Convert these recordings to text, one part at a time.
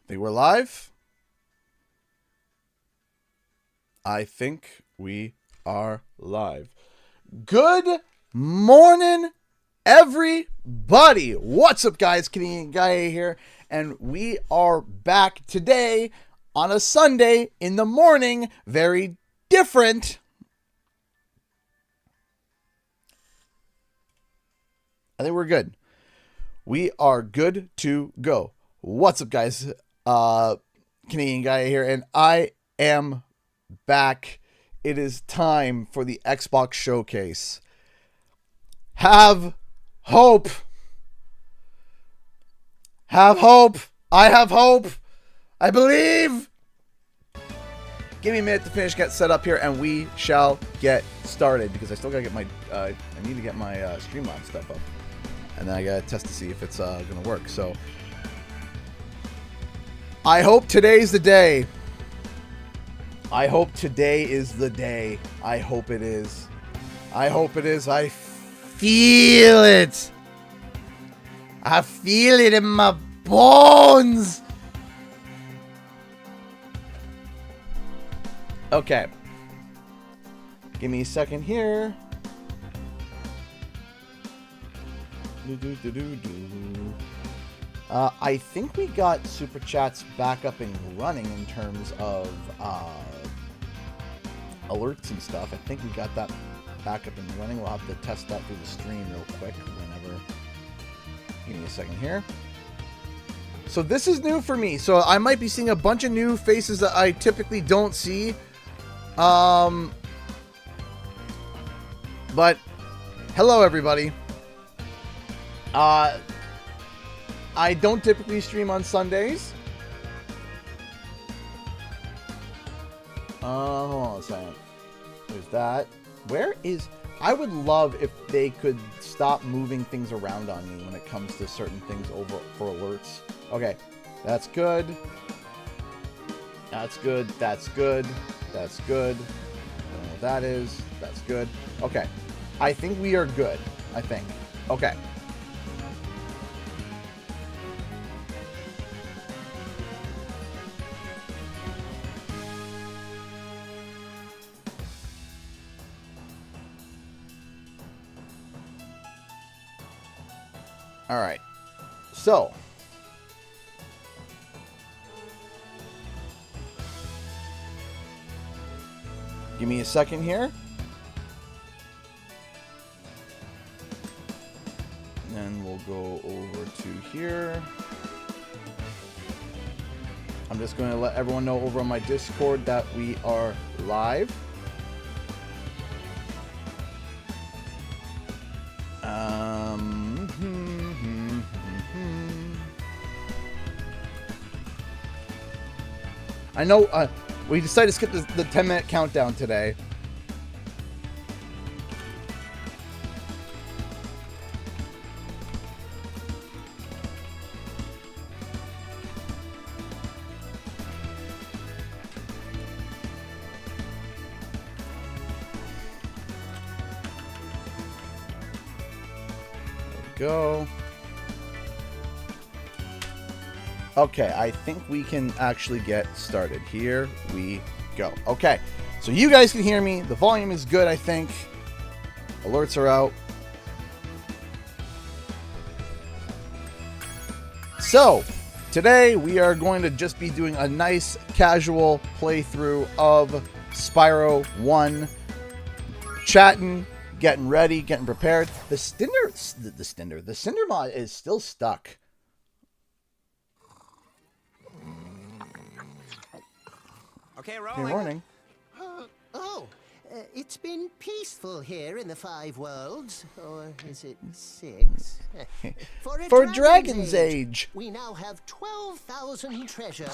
Think we're live? I think we are live. Good morning, everybody. What's up, guys? Canadian Guy here, and we are back today on a Sunday in the morning. Very different. I think we're good. We are good to go. What's up, guys? Canadian Guy here, and I am back. It is time for the Xbox Showcase. Have hope. Have hope. I have hope. I believe. Give me a minute to finish, get set up here, and we shall get started, because I still gotta get my I need to get my Streamlabs stuff up, and then I gotta test to see if it's gonna work. So I hope today's the day. I hope today is the day. I hope it is. I hope it is. I feel it. I feel it in my bones. Okay. Give me a second here. I think we got Super Chats back up and running in terms of alerts and stuff. I think we got that back up and running. We'll have to test that through the stream real quick whenever. Give me a second here. So this is new for me. So I might be seeing a bunch of new faces that I typically don't see. But hello, everybody. I don't typically stream on Sundays. Hold on a second. There's that. Where is... I would love if they could stop moving things around on me when it comes to certain things over for alerts. Okay. That's good. That's good. That's good. That's good. I don't know what that is. That's good. Okay. I think we are good. I think. Okay. All right, so give me a second here, and then we'll go over to here. I'm just going to let everyone know over on my Discord that we are live. I know we decided to skip the 10-minute countdown today. There we go. Okay, I think we can actually get started. Here we go. Okay, so you guys can hear me. The volume is good, I think. Alerts are out. So, today we are going to just be doing a nice casual playthrough of Spyro 1. Chatting, getting ready, getting prepared. The Cinder mod is still stuck. Okay, rolling. Good morning. It's been peaceful here in the 5 worlds, or is it 6? For Dragon's Age. We now have 12,000 treasure,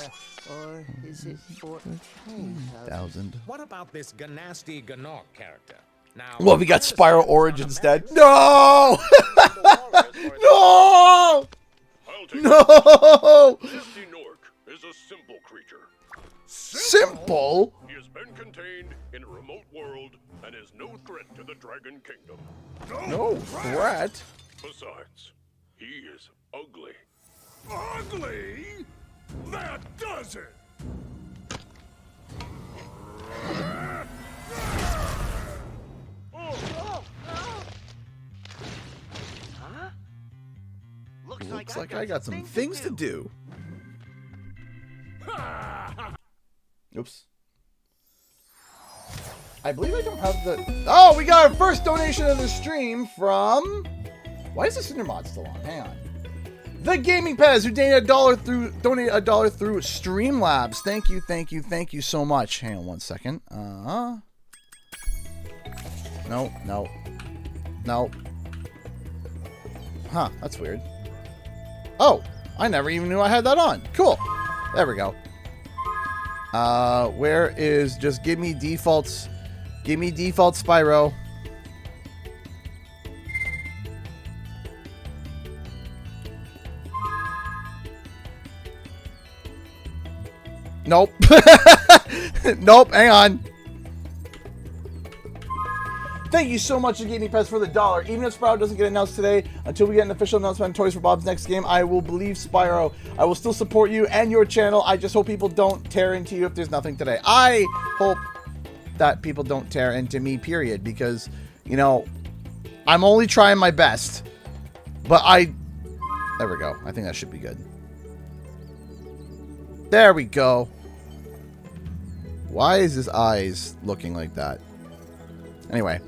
or is it 14,000? What about this Ganasty Ganok character? Now, Well, we got Spyro Origin instead. No! No! No! Nasty Nork is a simple creature. Simple? He has been contained in a remote world and is no threat to the Dragon Kingdom. No threat? Besides, he is ugly. Ugly? That does it! Looks like I got some things to do. Oops. I believe I don't have the... Oh, we got our first donation of the stream from... Why is this Cindermod still on? Hang on. The Gaming Pez, who donated $1 through Streamlabs. Thank you, thank you, thank you so much. Hang on one second. No, no. No. Huh, that's weird. Oh, I never even knew I had that on. Cool. There we go. Where is... Just give me defaults. Give me default Spyro. Nope. Nope, hang on. Thank you so much to Gaming Pets for the $1. Even if Spyro doesn't get announced today, until we get an official announcement on Toys for Bob's next game, I will believe Spyro. I will still support you and your channel. I just hope people don't tear into you if there's nothing today. I hope that people don't tear into me, period. Because, you know, I'm only trying my best. But there we go. I think that should be good. There we go. Why is his eyes looking like that? Anyway.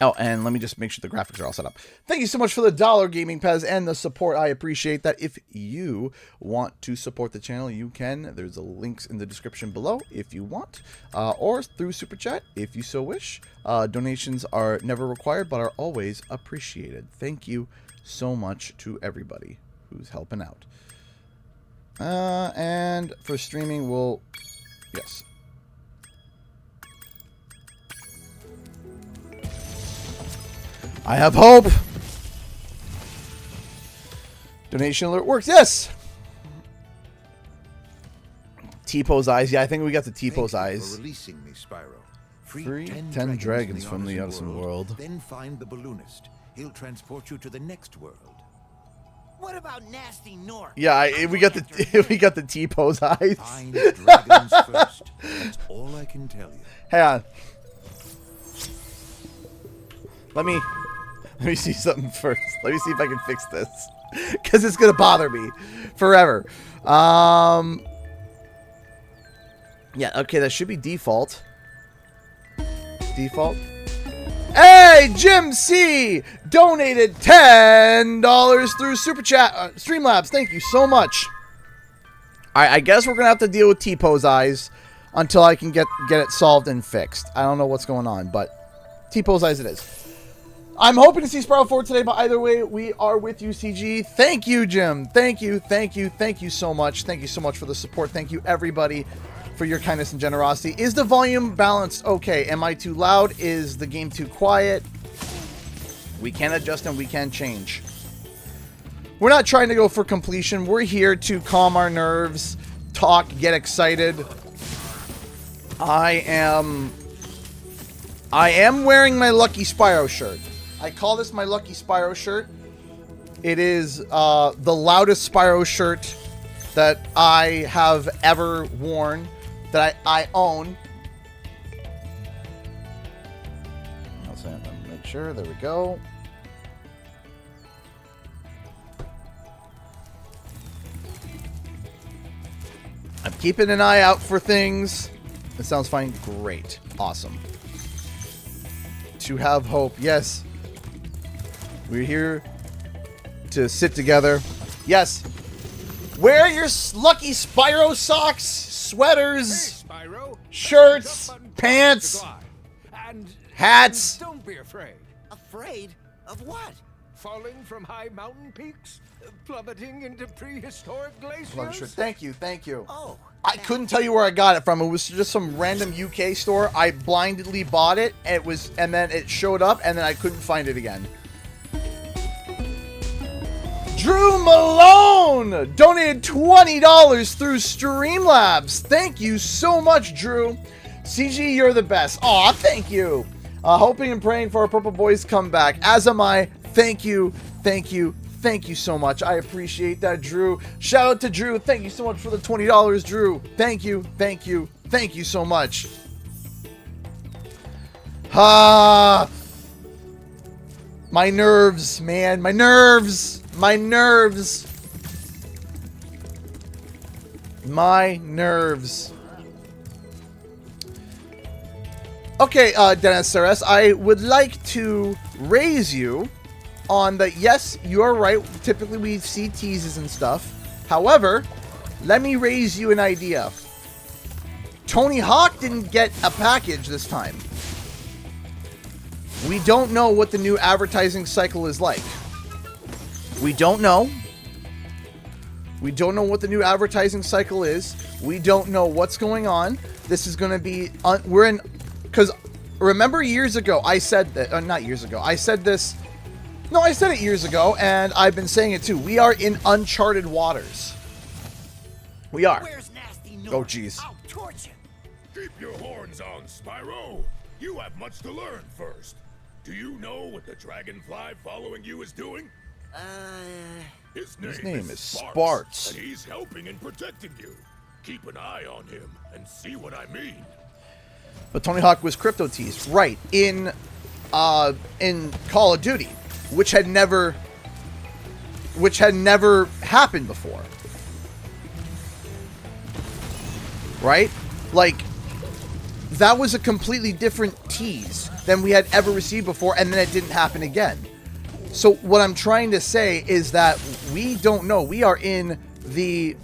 Oh, and let me just make sure the graphics are all set up. Thank you so much for the $1, Gaming Pez, and the support. I appreciate that. If you want to support the channel, you can. There's a links in the description below if you want, or through Super Chat if you so wish. Donations are never required, but are always appreciated. Thank you so much to everybody who's helping out. And for streaming, we'll... Yes. I have hope. Donation alert works. Yes. T-pose eyes. Yeah, I think we got the T-pose eyes. For releasing me, Spyro. Free 10 dragons from the Odyssey world. Then find the balloonist. He'll transport you to the next world. What about nasty North? Yeah, we got the T-pose eyes. Find dragons first. That's all I can tell you. Hang on. Let me see something first. Let me see if I can fix this. Because it's going to bother me forever. Yeah, okay, that should be default. Default. Hey, Jim C! Donated $10 through Super Chat. Streamlabs, thank you so much. Alright, I guess we're going to have to deal with T-pose eyes until I can get it solved and fixed. I don't know what's going on, but T-pose eyes it is. I'm hoping to see Spyro 4 today, but either way, we are with you, CG. Thank you, Jim. Thank you, thank you, thank you so much. Thank you so much for the support. Thank you, everybody, for your kindness and generosity. Is the volume balanced okay? Am I too loud? Is the game too quiet? We can adjust and we can change. We're not trying to go for completion. We're here to calm our nerves, talk, get excited. I am wearing my Lucky Spyro shirt. I call this my Lucky Spyro shirt. It is the loudest Spyro shirt that I have ever worn, that I own. Let's make sure. There we go. I'm keeping an eye out for things. It sounds fine. Great. Awesome. To have hope. Yes. We're here to sit together. Yes. Wear your Lucky Spyro socks, sweaters, Hey, Spyro. shirts, Jump on pants, the glide. And hats. don't be afraid. Afraid of what? Falling from high mountain peaks, plummeting into prehistoric glaciers. Thank you. Thank you. Oh. I couldn't tell you where I got it from. It was just some random UK store. I blindly bought it. And then it showed up, and then I couldn't find it again. Drew Malone donated $20 through Streamlabs. Thank you so much, Drew. CG, you're the best. Aw, thank you. Hoping and praying for our Purple Boys comeback. As am I. Thank you. Thank you. Thank you so much. I appreciate that, Drew. Shout out to Drew. Thank you so much for the $20, Drew. Thank you. Thank you. Thank you so much. Ah, my nerves, man. My nerves. My nerves. My nerves. Okay, Dennis Sares, I would like to raise you on the, yes, you are right. Typically, we see teases and stuff. However, let me raise you an idea. Tony Hawk didn't get a package this time. We don't know what the new advertising cycle is like. We don't know. We don't know what the new advertising cycle is. We don't know what's going on. This is going to be... we're in... Because remember years ago, I said that... not years ago. I said this... No, I said it years ago, and I've been saying it too. We are in uncharted waters. We are. Where's Nasty North? Oh, jeez. I'll torch him. Keep your horns on, Spyro. You have much to learn first. Do you know what the dragonfly following you is doing? His name is Sparts. and he's helping and protecting you. Keep an eye on him and see what I mean. But Tony Hawk was crypto teased, right, in Call of Duty, which had never happened before. Right? Like, that was a completely different tease than we had ever received before, and then it didn't happen again. So what I'm trying to say is that we don't know. We are in the...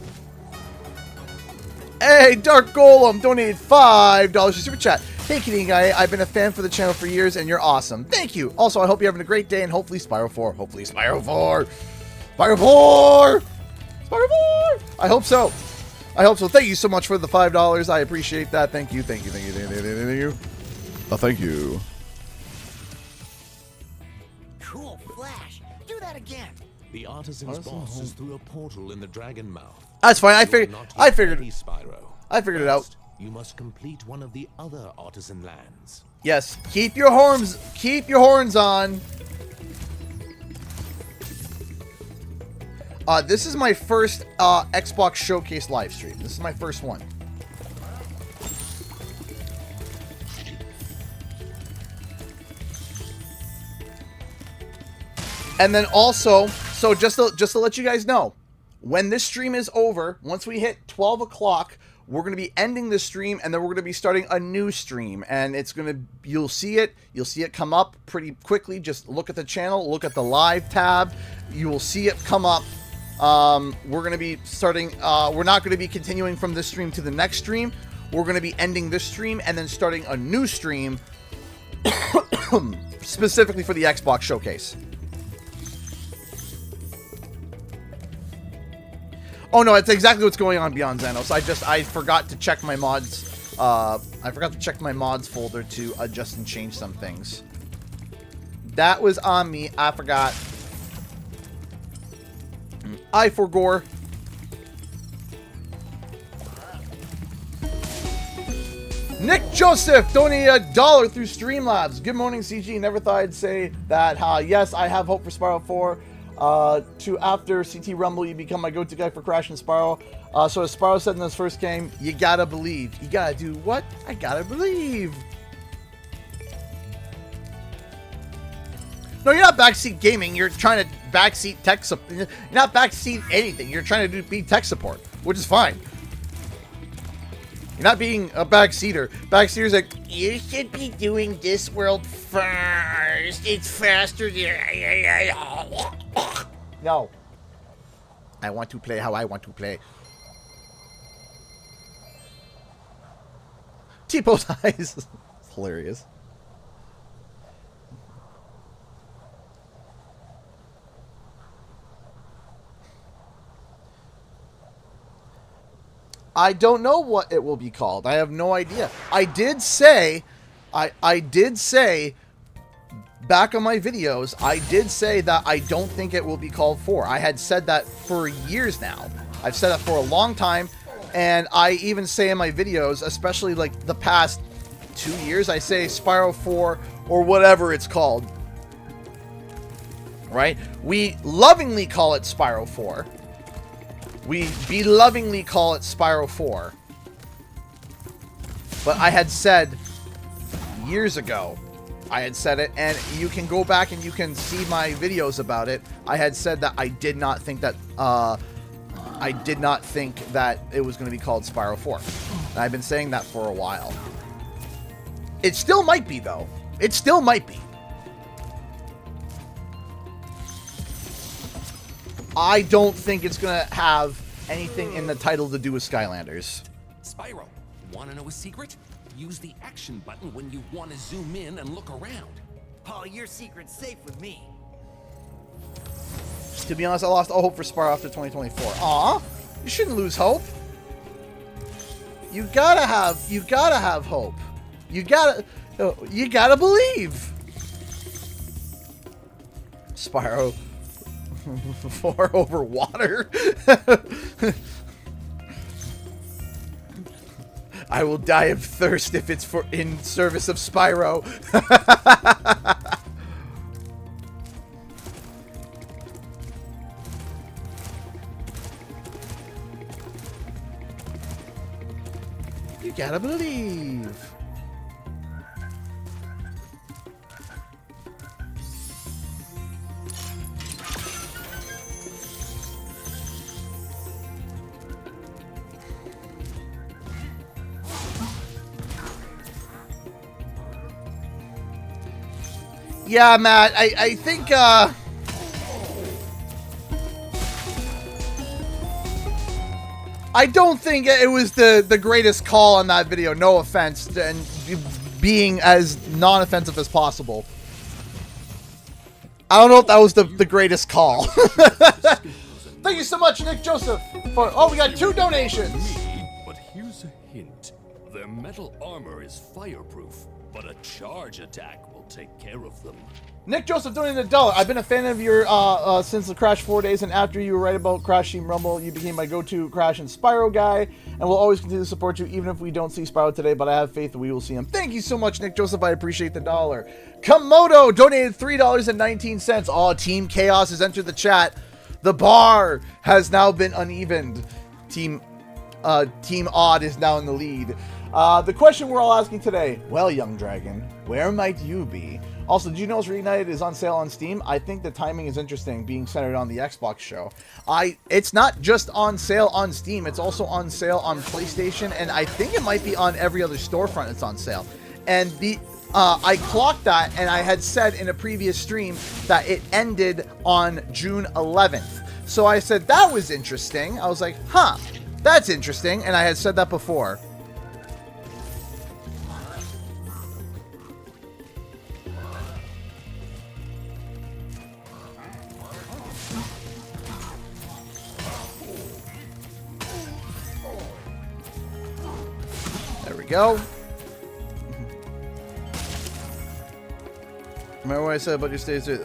Hey, Dark Golem donated $5 to Super Chat. Hey, Canadian Guy, I've been a fan for the channel for years, and you're awesome. Thank you. Also, I hope you're having a great day, and hopefully Spyro 4. Hopefully Spyro 4. Spyro 4! Spyro 4! I hope so. I hope so. Thank you so much for the $5. I appreciate that. Thank you. Thank you. Thank you. Thank you. Thank you. Oh, thank you. Cool flash. Do that again. The artisan's boss is through a portal in the dragon mouth. That's fine. I figured Spyro. I figured it out. First, you must complete one of the other artisan lands. Yes. Keep your horns on. This is my first Xbox Showcase live stream. This is my first one. And then also, so just to let you guys know, when this stream is over, once we hit 12 o'clock, we're going to be ending the stream, and then we're going to be starting a new stream. And it's going to, you'll see it come up pretty quickly. Just look at the channel, look at the live tab. You will see it come up. We're going to be starting, we're not going to be continuing from this stream to the next stream. We're going to be ending this stream and then starting a new stream specifically for the Xbox Showcase. Oh no, it's exactly what's going on beyond Xanos. I forgot to check my mods. I forgot to check my mods folder to adjust and change some things. That was on me. I forgot. I forgore. Nick Joseph donated $1 through Streamlabs. Good morning, CG. Never thought I'd say that. Yes, I have hope for Spyro 4. To after CT Rumble, you become my go-to guy for Crash and Spyro. So as Spyro said in this first game, you gotta believe. You gotta do what? I gotta believe. No, you're not backseat gaming. You're trying to backseat tech support. You're not backseat anything. You're trying to be tech support, which is fine. You're not being a backseater. Backseater's like, you should be doing this world first. It's faster. No. I want to play how I want to play. T-Post eyes. It's hilarious. I don't know what it will be called. I have no idea. I did say back on my videos, I did say that I don't think it will be called 4. I had said that for years now. I've said that for a long time, and I even say in my videos, especially like the past 2 years, I say Spyro 4 or whatever it's called. right? We lovingly call it Spyro 4. We belovingly call it Spyro 4. But I had said years ago, I had said it, and you can go back and you can see my videos about it. I had said that I did not think that it was going to be called Spyro 4. And I've been saying that for a while. It still might be, though. It still might be. I don't think it's going to have anything in the title to do with Skylanders. Spyro, want to know a secret? Use the action button when you want to zoom in and look around. Oh, your secret's safe with me. To be honest, I lost all hope for Spyro after 2024. Aw, you shouldn't lose hope. You gotta have hope. You gotta believe. Spyro 4 over water. I will die of thirst if it's in service of Spyro. You gotta believe. Yeah, Matt, I think, I don't think it was the greatest call on that video, no offense, and being as non-offensive as possible. I don't know if that was the greatest call. Thank you so much, Nick Joseph, for, oh, we got 2 donations. But here's a hint. Their metal armor is fireproof, but a charge attack will take care of them. Nick Joseph donated $1. I've been a fan of your since the Crash 4 days, and after you were right about Crash Team Rumble, you became my go-to Crash and Spyro guy, and will always continue to support you even if we don't see Spyro today, but I have faith that we will see him. Thank you so much, Nick Joseph. I appreciate the $1. Komodo donated $3.19. Oh, Team Chaos has entered the chat. The bar has now been unevened. Team Odd is now in the lead. The question we're all asking today, well, young dragon, where might you be? Also, did you know Reignited is on sale on Steam? I think the timing is interesting, being centered on the Xbox show. It's not just on sale on Steam, it's also on sale on PlayStation, and I think it might be on every other storefront it's on sale. And I clocked that, and I had said in a previous stream that it ended on June 11th. So I said, that was interesting. I was like, huh, that's interesting, and I had said that before. There we go. Remember what I said about your stage at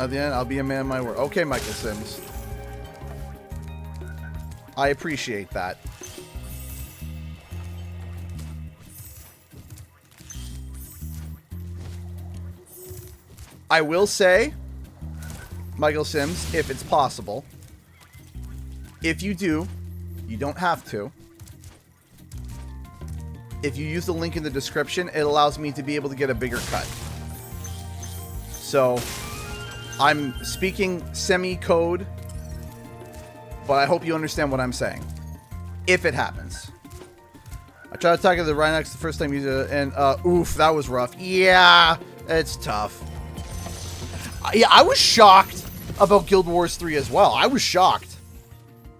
the end? I'll be a man of my word. Okay, Michael Sims. I appreciate that. I will say, Michael Sims, if it's possible, if you do, you don't have to. If you use the link in the description, it allows me to be able to get a bigger cut. So, I'm speaking semi-code, but I hope you understand what I'm saying. If it happens. I tried to talk to the Rhinox the first time you did it, and oof, that was rough. Yeah, it's tough. Yeah, I was shocked about Guild Wars 3 as well. I was shocked.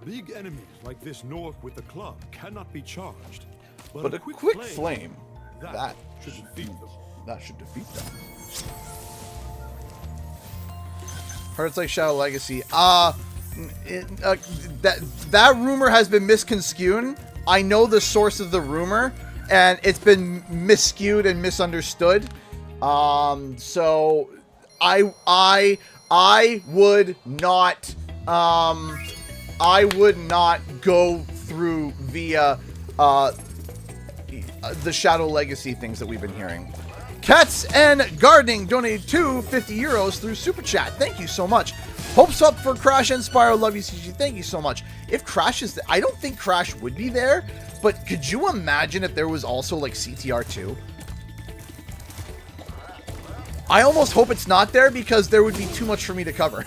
Big enemies like this Nork with the club cannot be charged. But a quick flame, that should defeat them. That should defeat them. Hearts like Shadow Legacy. That rumor has been misconstrued. I know the source of the rumor, and it's been miscued and misunderstood. So I would not go through via the Shadow Legacy things that we've been hearing. Cats and Gardening donated 250 euros through Super Chat. Thank you so much. Hopes up for Crash and Spyro. Love you, CG. Thank you so much. If Crash is... I don't think Crash would be there, but could you imagine if there was also, like, CTR2? I almost hope it's not there because there would be too much for me to cover.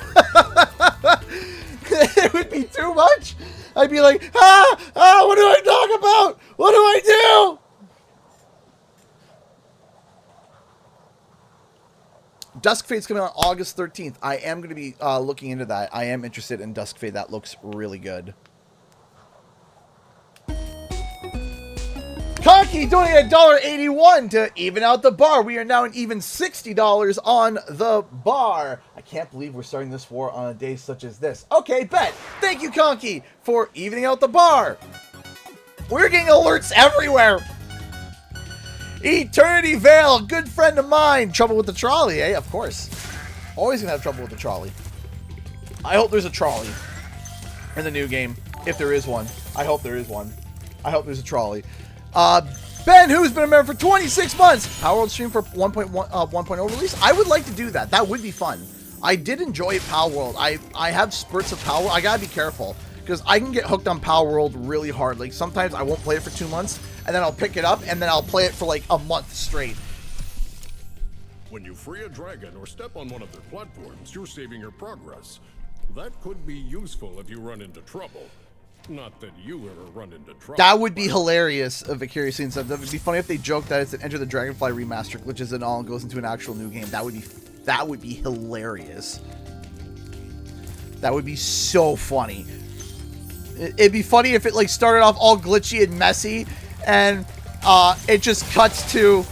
It would be too much. I'd be like, what do I talk about? What do I do? Dusk Fade's coming out August 13th. I am going to be looking into that. I am interested in Dusk Fade. That looks really good. Conky donated $1.81 to even out the bar. We are now an even $60 on the bar. I can't believe we're starting this war on a day such as this. Okay, bet. Thank you, Conky, for evening out the bar. We're getting alerts everywhere. Eternity Veil, good friend of mine. Trouble with the trolley, eh? Of course. Always gonna have trouble with the trolley. I hope there's a trolley in the new game. If there is one. I hope there is one. I hope there's a trolley. Ben, who's been a member for 26 months. Power World stream for 1.0 release. I would like to do that. That would be fun. I did enjoy Power World. I have spurts of Power World. I gotta be careful because I can get hooked on Power World really hard. Like sometimes I won't play it for 2 months and then I'll pick it up and then I'll play it for like a month straight. When you free a dragon or step on one of their platforms, you're saving your progress. That could be useful if you run into trouble. Not that you ever run into trouble. That would be hilarious of Vicarious and stuff. That would be funny if they joked that it's an Enter the Dragonfly remaster, glitches and all, and goes into an actual new game. That would be hilarious. That would be so funny. It'd be funny if it like started off all glitchy and messy, and it just cuts to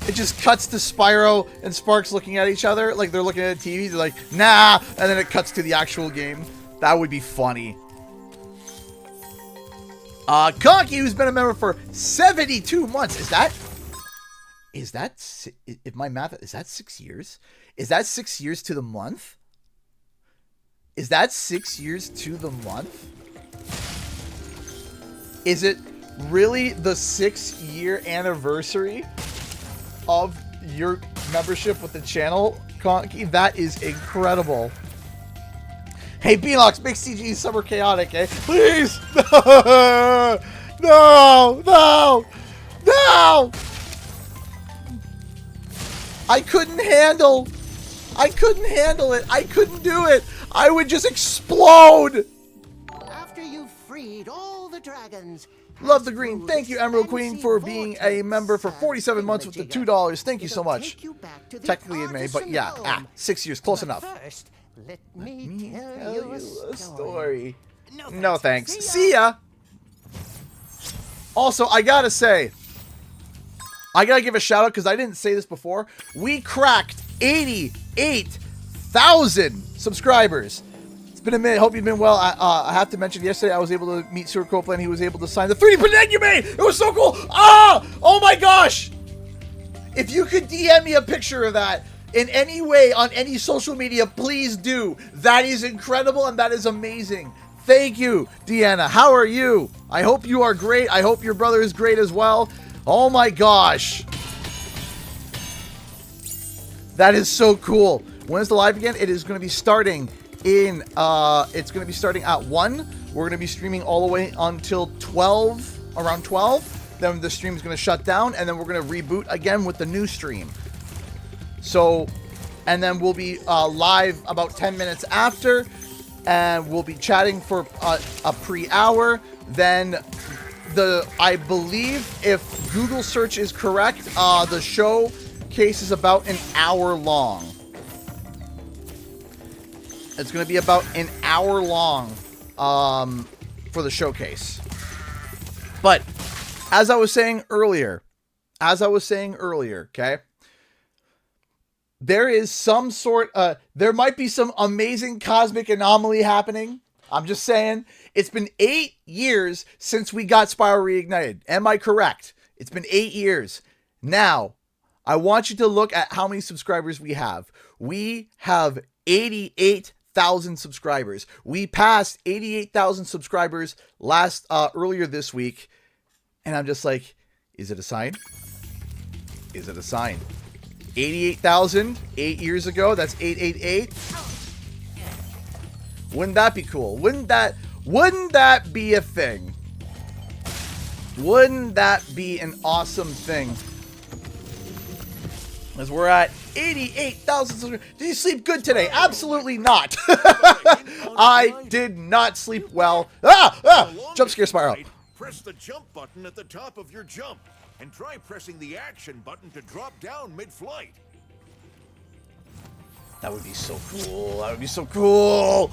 Spyro and Sparks looking at each other like they're looking at a TV. They're like, nah, and then it cuts to the actual game. That would be funny. Conky, who's been a member for 72 months. Is that, if my math, is that 6 years? Is that 6 years to the month? Is that 6 years to the month? Is it really the 6-year anniversary of your membership with the channel, Conky? That is incredible. Hey, Beanox, make CG Summer Chaotic, eh? Please! No! No! No! No! I couldn't handle it. I couldn't do it. I would just explode. After you've freed all the dragons. Love the green. Thank you, Emerald Queen, for being a member for 47 months with the $2. Thank you so much. Technically in May, but yeah, 6 years, close enough. First, let me tell you a story. No thanks. See ya. Also, I gotta say, I gotta give a shout out because I didn't say this before. We cracked 88,000 subscribers. It's been a minute. Hope you've been well. I have to mention yesterday I was able to meet Stuart Copeland. He was able to sign the 3D print you made. It was so cool. Oh my gosh. If you could DM me a picture of that in any way on any social media, please do. That is incredible and that is amazing. Thank you, Deanna. How are you? I hope you are great. I hope your brother is great as well. Oh my gosh. That is so cool. When is the live again? It is going to be starting in it's going to be starting at 1. We're going to be streaming all the way until 12, around 12. Then the stream is going to shut down and then we're going to reboot again with the new stream. So, and then we'll be live about 10 minutes after, and we'll be chatting for a pre-hour. Then I believe if Google search is correct, the showcase is about an hour long. It's going to be about an hour long for the showcase. But as I was saying earlier, okay? There is some sort there might be some amazing cosmic anomaly happening. I'm just saying. It's been 8 years since we got Spyro Reignited. Am I correct? It's been 8 years. Now, I want you to look at how many subscribers we have. We have 88,000 subscribers. We passed 88,000 subscribers earlier this week. And I'm just like, is it a sign? Is it a sign? 88,000 8 years ago. That's 888. Wouldn't that be cool? Wouldn't that be a thing? Wouldn't that be an awesome thing? As we're at 88,000. Did you sleep good today? Absolutely not. I did not sleep well. Jump scare, Spyro. Press the jump button at the top of your jump, and try pressing the action button to drop down mid-flight. That would be so cool. That would be so cool.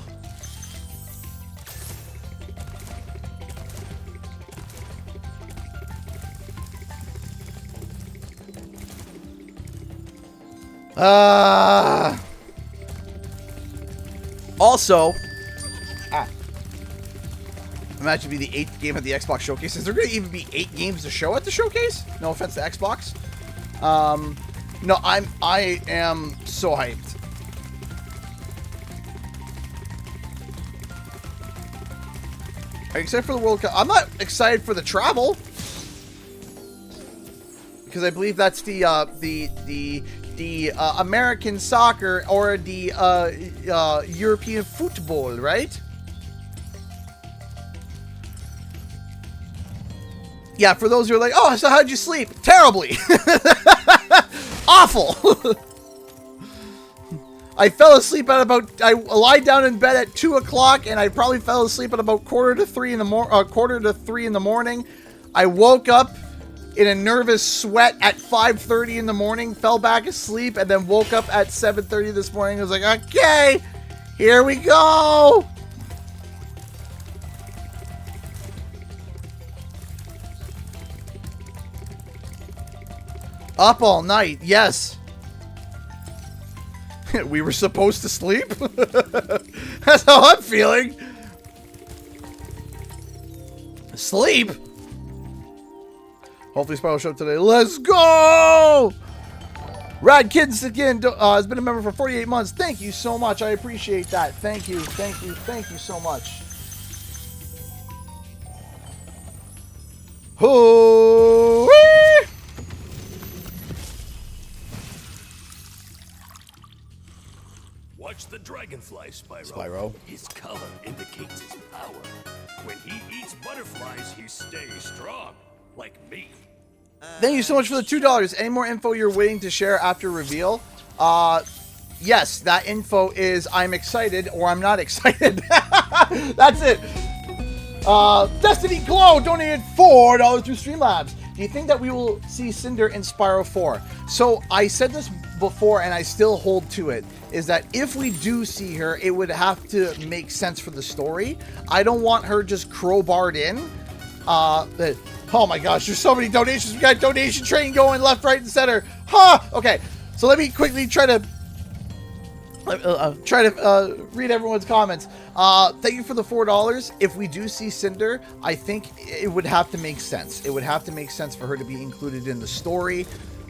Also, imagine be the 8th game at the Xbox Showcase. Is there going to even be 8 games to show at the showcase? No offense to Xbox. No, I am so hyped. Are you excited for the World Cup? I'm not excited for the travel, because I believe that's the American soccer or the European football, right? Yeah, for those who are like, oh, so how'd you sleep? Terribly. Awful. I fell asleep at about, I lied down in bed at 2 o'clock, and I probably fell asleep at about quarter to 3 in the morning. I woke up in a nervous sweat at 5:30 in the morning, fell back asleep, and then woke up at 7:30 this morning. I was like, okay, here we go. Up all night, yes. We were supposed to sleep? That's how I'm feeling. Sleep? Hopefully Spyro will show up today. Let's go! Rad Kids again has been a member for 48 months. Thank you so much. I appreciate that. Thank you, thank you, thank you so much. Hoo-wee! Watch the dragonfly, Spyro. His color indicates his power. When he eats butterflies, he stays strong, like me. Thank you so much for the $2. Any more info you're waiting to share after reveal? Yes, that info is I'm excited or I'm not excited. That's it. Destiny Glow donated $4 through Streamlabs. Do you think that we will see Cinder in Spyro 4? So I said this before and I still hold to it, is that if we do see her, it would have to make sense for the story. I don't want her just crowbarred in. Oh my gosh, there's so many donations. We got donation train going left, right, and center. Okay, so let me quickly try to read everyone's comments. Thank you for the $4. If we do see Cinder, I think it would have to make sense. It would have to make sense for her to be included in the story.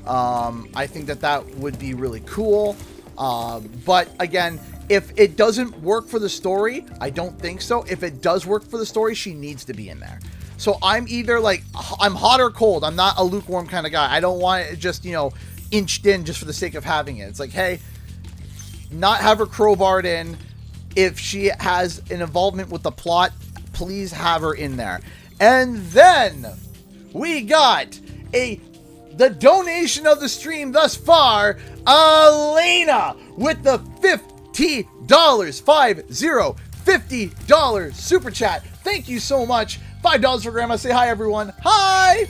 I think that would be really cool. But again, if it doesn't work for the story, I don't think so. If it does work for the story, she needs to be in there. So I'm either like, I'm hot or cold. I'm not a lukewarm kind of guy. I don't want it just, inched in just for the sake of having it. It's like, hey, not have her crowbarred in. If she has an involvement with the plot, please have her in there. And then we got the donation of the stream thus far, Elena, with the $50, $50 super chat. Thank you so much. $5 for Grandma. Say hi, everyone. Hi!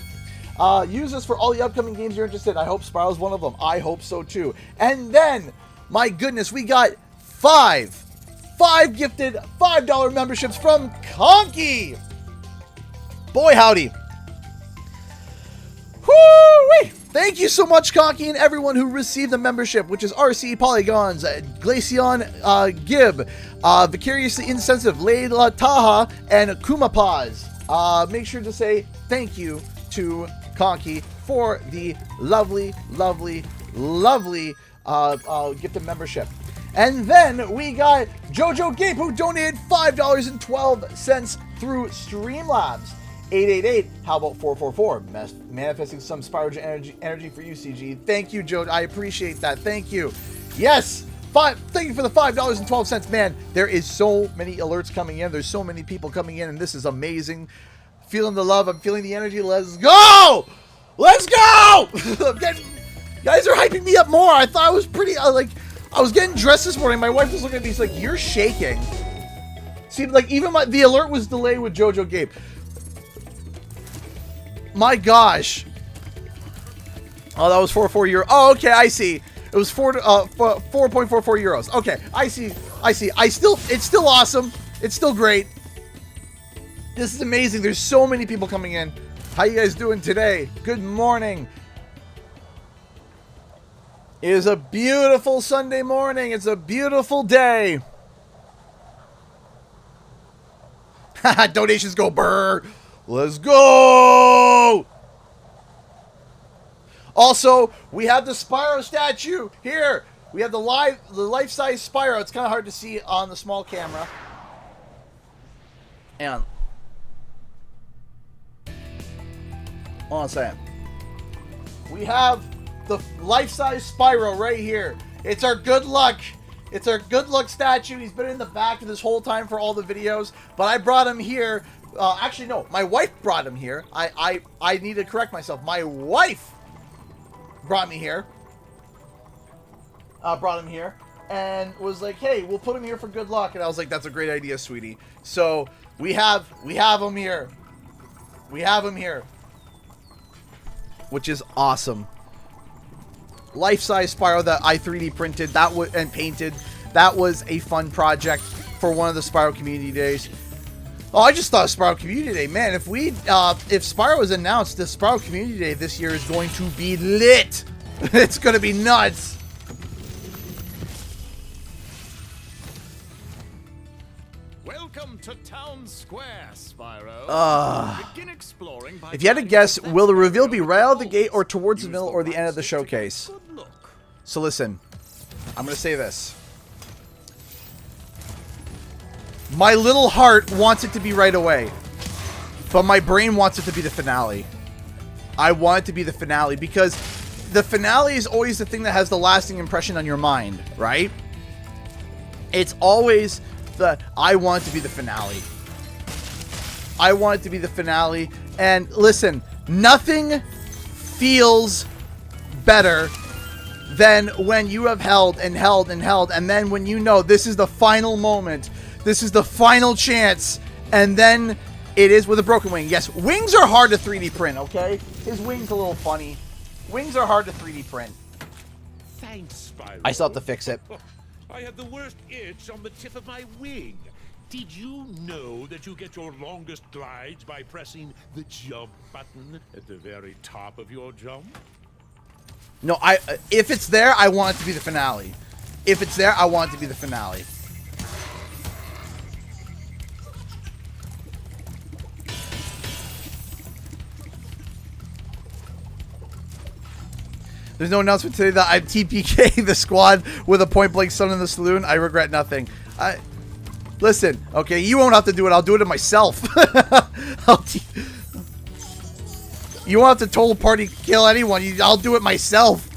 Use this for all the upcoming games you're interested in. I hope Spyro's one of them. I hope so, too. And then, my goodness, we got five gifted $5 memberships from Conky. Boy, howdy. Woo-wee! Thank you so much, Conky, and everyone who received the membership, which is RC Polygons, Glaceon Gib, Vicariously Insensitive, Layla Taha, and Kumapaz. Make sure to say thank you to Conky for the lovely gift of membership. And then we got Jojo Gape, who donated $5.12 through Streamlabs. 888, how about 444? Manifesting some Spyro energy for you, CG. Thank you, Joe. I appreciate that. Thank you. Yes. Thank you for the $5.12. Man, there is so many alerts coming in. There's so many people coming in, and this is amazing. Feeling the love. I'm feeling the energy. Let's go! Let's go! Guys are hyping me up more. I thought I was pretty, I was getting dressed this morning. My wife was looking at me. She's like, you're shaking. See, like, even the alert was delayed with Jojo Gabe. My gosh. Oh, that was 4.4 euro. Oh, okay, I see. It was 4.44 euros. Okay, I see. It's still awesome. It's still great. This is amazing. There's so many people coming in. How you guys doing today? Good morning. It is a beautiful Sunday morning. It's a beautiful day. Donations go brr. Let's go. Also, we have the Spyro statue here. We have the life-size Spyro. It's kind of hard to see on the small camera. And hold on a second. We have the life-size Spyro right here. It's our good luck. It's our good luck statue. He's been in the back this whole time for all the videos, but I brought him here. Actually, no, my wife brought him here. I need to correct myself. My wife brought me here. Brought him here and was like, hey, we'll put him here for good luck. And I was like, that's a great idea, sweetie. So we have him here. We have him here, which is awesome. Life-size Spyro that I 3D printed and painted. That was a fun project for one of the Spyro Community Days. Oh, I just thought Spyro Community Day, man. If Spyro was announced, the Spyro Community Day this year is going to be lit. It's going to be nuts. Welcome to Town Square, Spyro. Begin exploring by if you had to guess, will the reveal be right out of the gate or towards the middle or the end of the showcase? So listen, I'm going to say this. My little heart wants it to be right away, but my brain wants it to be the finale. I want it to be the finale because the finale is always the thing that has the lasting impression on your mind, right? It's always I want it to be the finale. I want it to be the finale. And listen, nothing feels better than when you have held and held and held, and then when you know this is the final moment, this is the final chance, and then it is with a broken wing. Yes, wings are hard to 3D print, okay? His wing's a little funny. Wings are hard to 3D print. Thanks, Spyro. I still have to fix it. I had the worst itch on the tip of my wing. Did you know that you get your longest glides by pressing the jump button at the very top of your jump? No, if it's there, I want it to be the finale. If it's there, I want it to be the finale. There's no announcement today that I'm TPK the squad with a point-blank stun in the saloon. I regret nothing. Listen, okay, you won't have to do it. I'll do it myself. You won't have to total party kill anyone. I'll do it myself.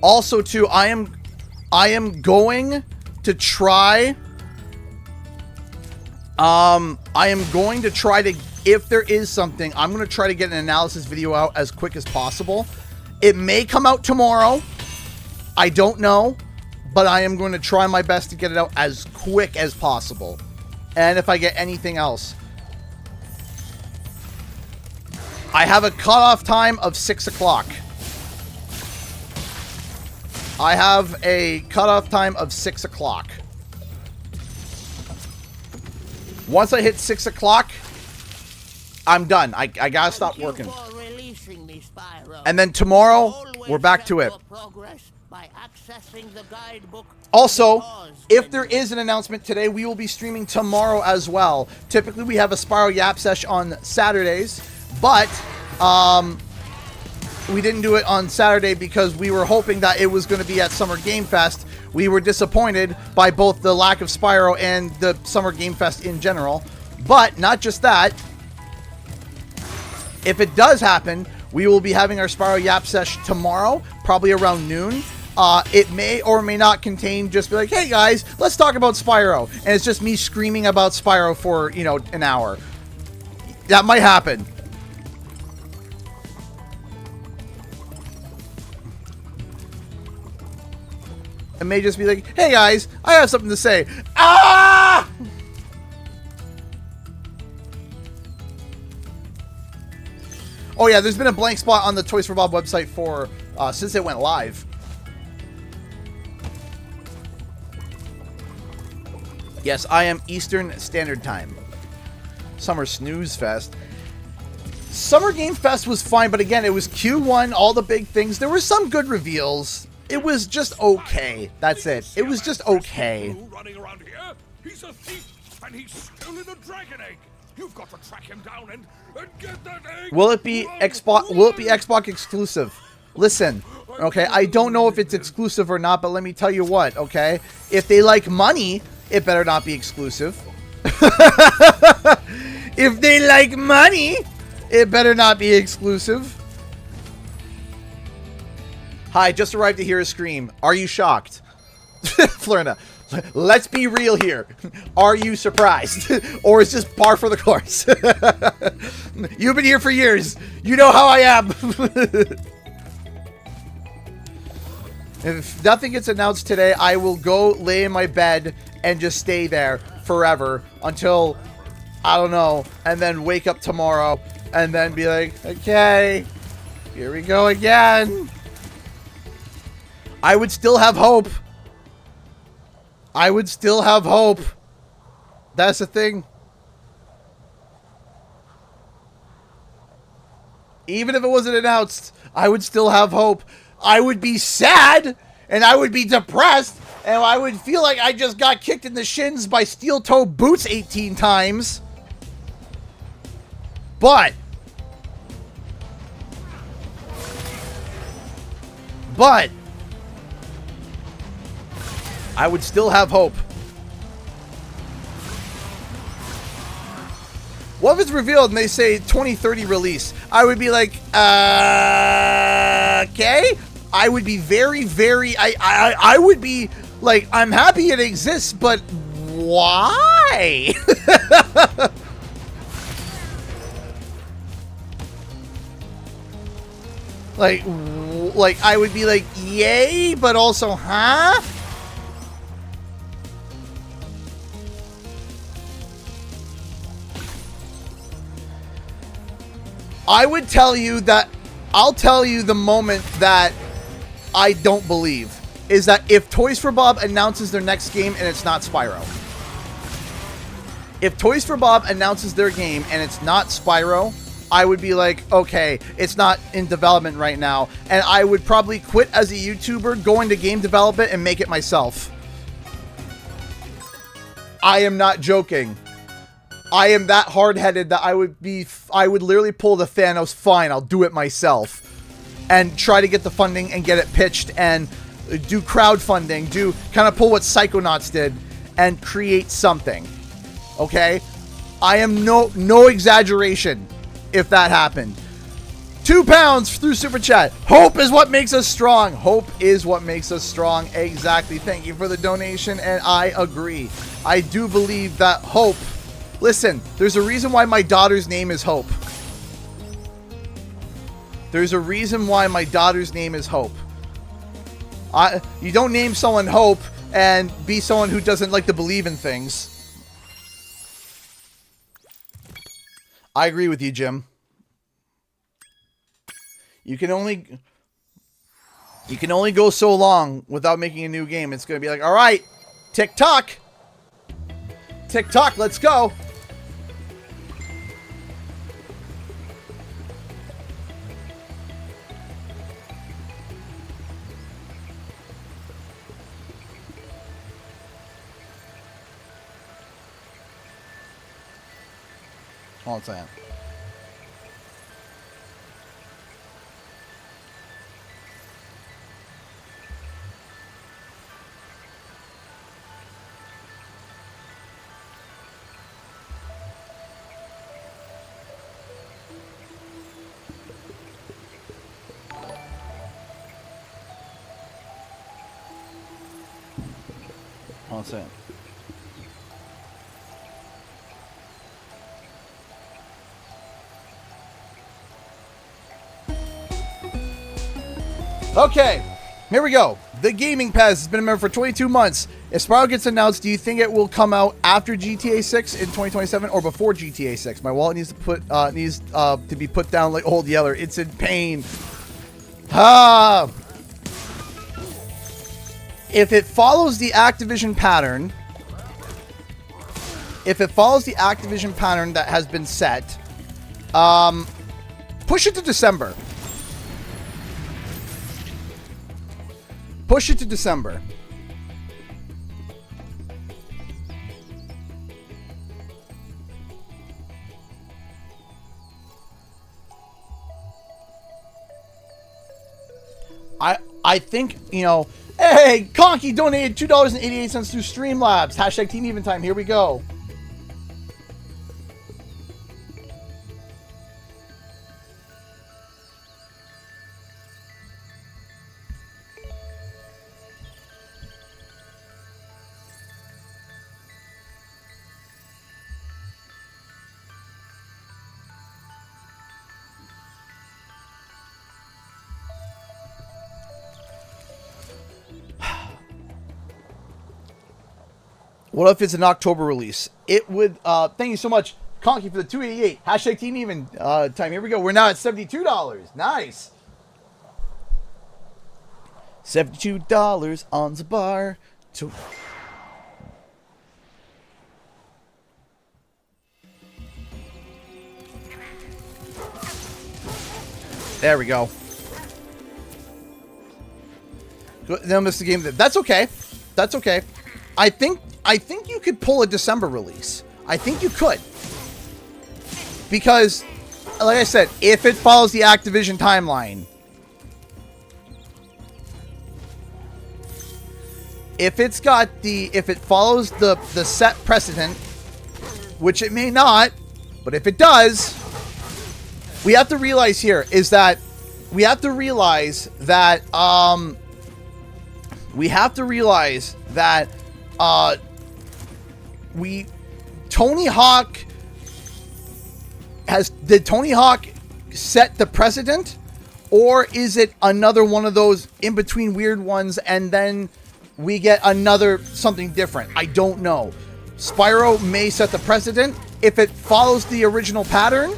Also, too, I am going to try. I am going to try to, if there is something, I'm going to try to get an analysis video out as quick as possible. It may come out tomorrow. I don't know, but I am going to try my best to get it out as quick as possible. And if I get anything else, I have a cutoff time of 6 o'clock. I have a cutoff time of 6 o'clock. Once I hit 6 o'clock, I'm done. I gotta stop working. And then tomorrow, we're back to it. Also, if there is an announcement today, we will be streaming tomorrow as well. Typically, we have a Spyro Yap Sesh on Saturdays, but on Saturday because we were hoping that it was going to be at Summer Game Fest. We were disappointed by both the lack of Spyro and the Summer Game Fest in general. But not just that. If it does happen, we will be having our Spyro Yap Sesh tomorrow, probably around noon. It may or may not contain just be like, hey guys, let's talk about Spyro. And it's just me screaming about Spyro for, you know, an hour. That might happen. It may just be like, hey guys, I have something to say. Ah! Oh yeah, there's been a blank spot on the Toys for Bob website for since it went live. Yes, I am Eastern Standard Time. Summer Snooze Fest. Summer Game Fest was fine, but again, it was Q1, all the big things. There were some good reveals. It was just okay. That's it. It was just okay. Running around here? He's a thief, and he's stolen a dragon egg. You've got to track him down and get that egg. Will it be Xbox? Will it be Xbox exclusive? Listen, okay. I don't know if it's exclusive or not, but let me tell you what. Okay, if they like money, it better not be exclusive. If they like money, it better not be exclusive. Hi, just arrived to hear a scream. Are you shocked? Florina, let's be real here. Are you surprised? Or is this par for the course? You've been here for years. You know how I am. If nothing gets announced today, I will go lay in my bed and just stay there forever until, I don't know, and then wake up tomorrow and then be like, okay, here we go again. I would still have hope. I would still have hope. That's the thing. Even if it wasn't announced, I would still have hope. I would be sad, and I would be depressed, and I would feel like I just got kicked in the shins by steel-toe boots 18 times. But I would still have hope. What if it's revealed and they say 2030 release? I would be like, okay. I would be very, very, I would be like, I'm happy it exists, but why? like I would be like, yay, but also, huh? I would tell you that, I'll tell you the moment that I don't believe is that if Toys for Bob announces their next game and it's not Spyro. If Toys for Bob announces their game and it's not Spyro, I would be like, okay, it's not in development right now. And I would probably quit as a YouTuber, go into game development, and make it myself. I am not joking. I am that hard-headed that I would literally pull the Thanos, fine, I'll do it myself. And try to get the funding and get it pitched and do crowdfunding, do kind of pull what Psychonauts did and create something. Okay? I am no exaggeration if that happened. £2 through Super Chat. Hope is what makes us strong. Hope is what makes us strong. Exactly. Thank you for the donation, and I agree. I do believe that hope... Listen, there's a reason why my daughter's name is Hope. There's a reason why my daughter's name is Hope. You don't name someone Hope and be someone who doesn't like to believe in things. I agree with you, Jim. You can only go so long without making a new game. It's going to be like, all right, tick-tock. Tick-tock, let's go. Hold on a second. One second. Okay, here we go. The Gaming Pass has been a member for 22 months. If Spyro gets announced, do you think it will come out after GTA 6 in 2027 or before GTA 6? My wallet needs to be put down like Old Yeller. It's in pain. Ah. If it follows the Activision pattern, that has been set, push it to December. Push it to December. I think, you know, hey, Conky donated $2.88 through Streamlabs. Hashtag Team Even Time. Here we go. What if it's an October release? It would, thank you so much, Conky, for the 288. Hashtag Team Even time. Here we go. We're now at $72. Nice. $72 on the bar. There we go. They'll miss the game. That's okay. That's okay. I think you could pull a December release. I think you could. Because, like I said, if it follows the Activision timeline, if it follows the set precedent, which it may not, but if it does, we have to realize here is that Tony Hawk did Tony Hawk set the precedent, or is it another one of those in between weird ones and then we get another something different? I don't know. Spyro may set the precedent. If it follows the original pattern,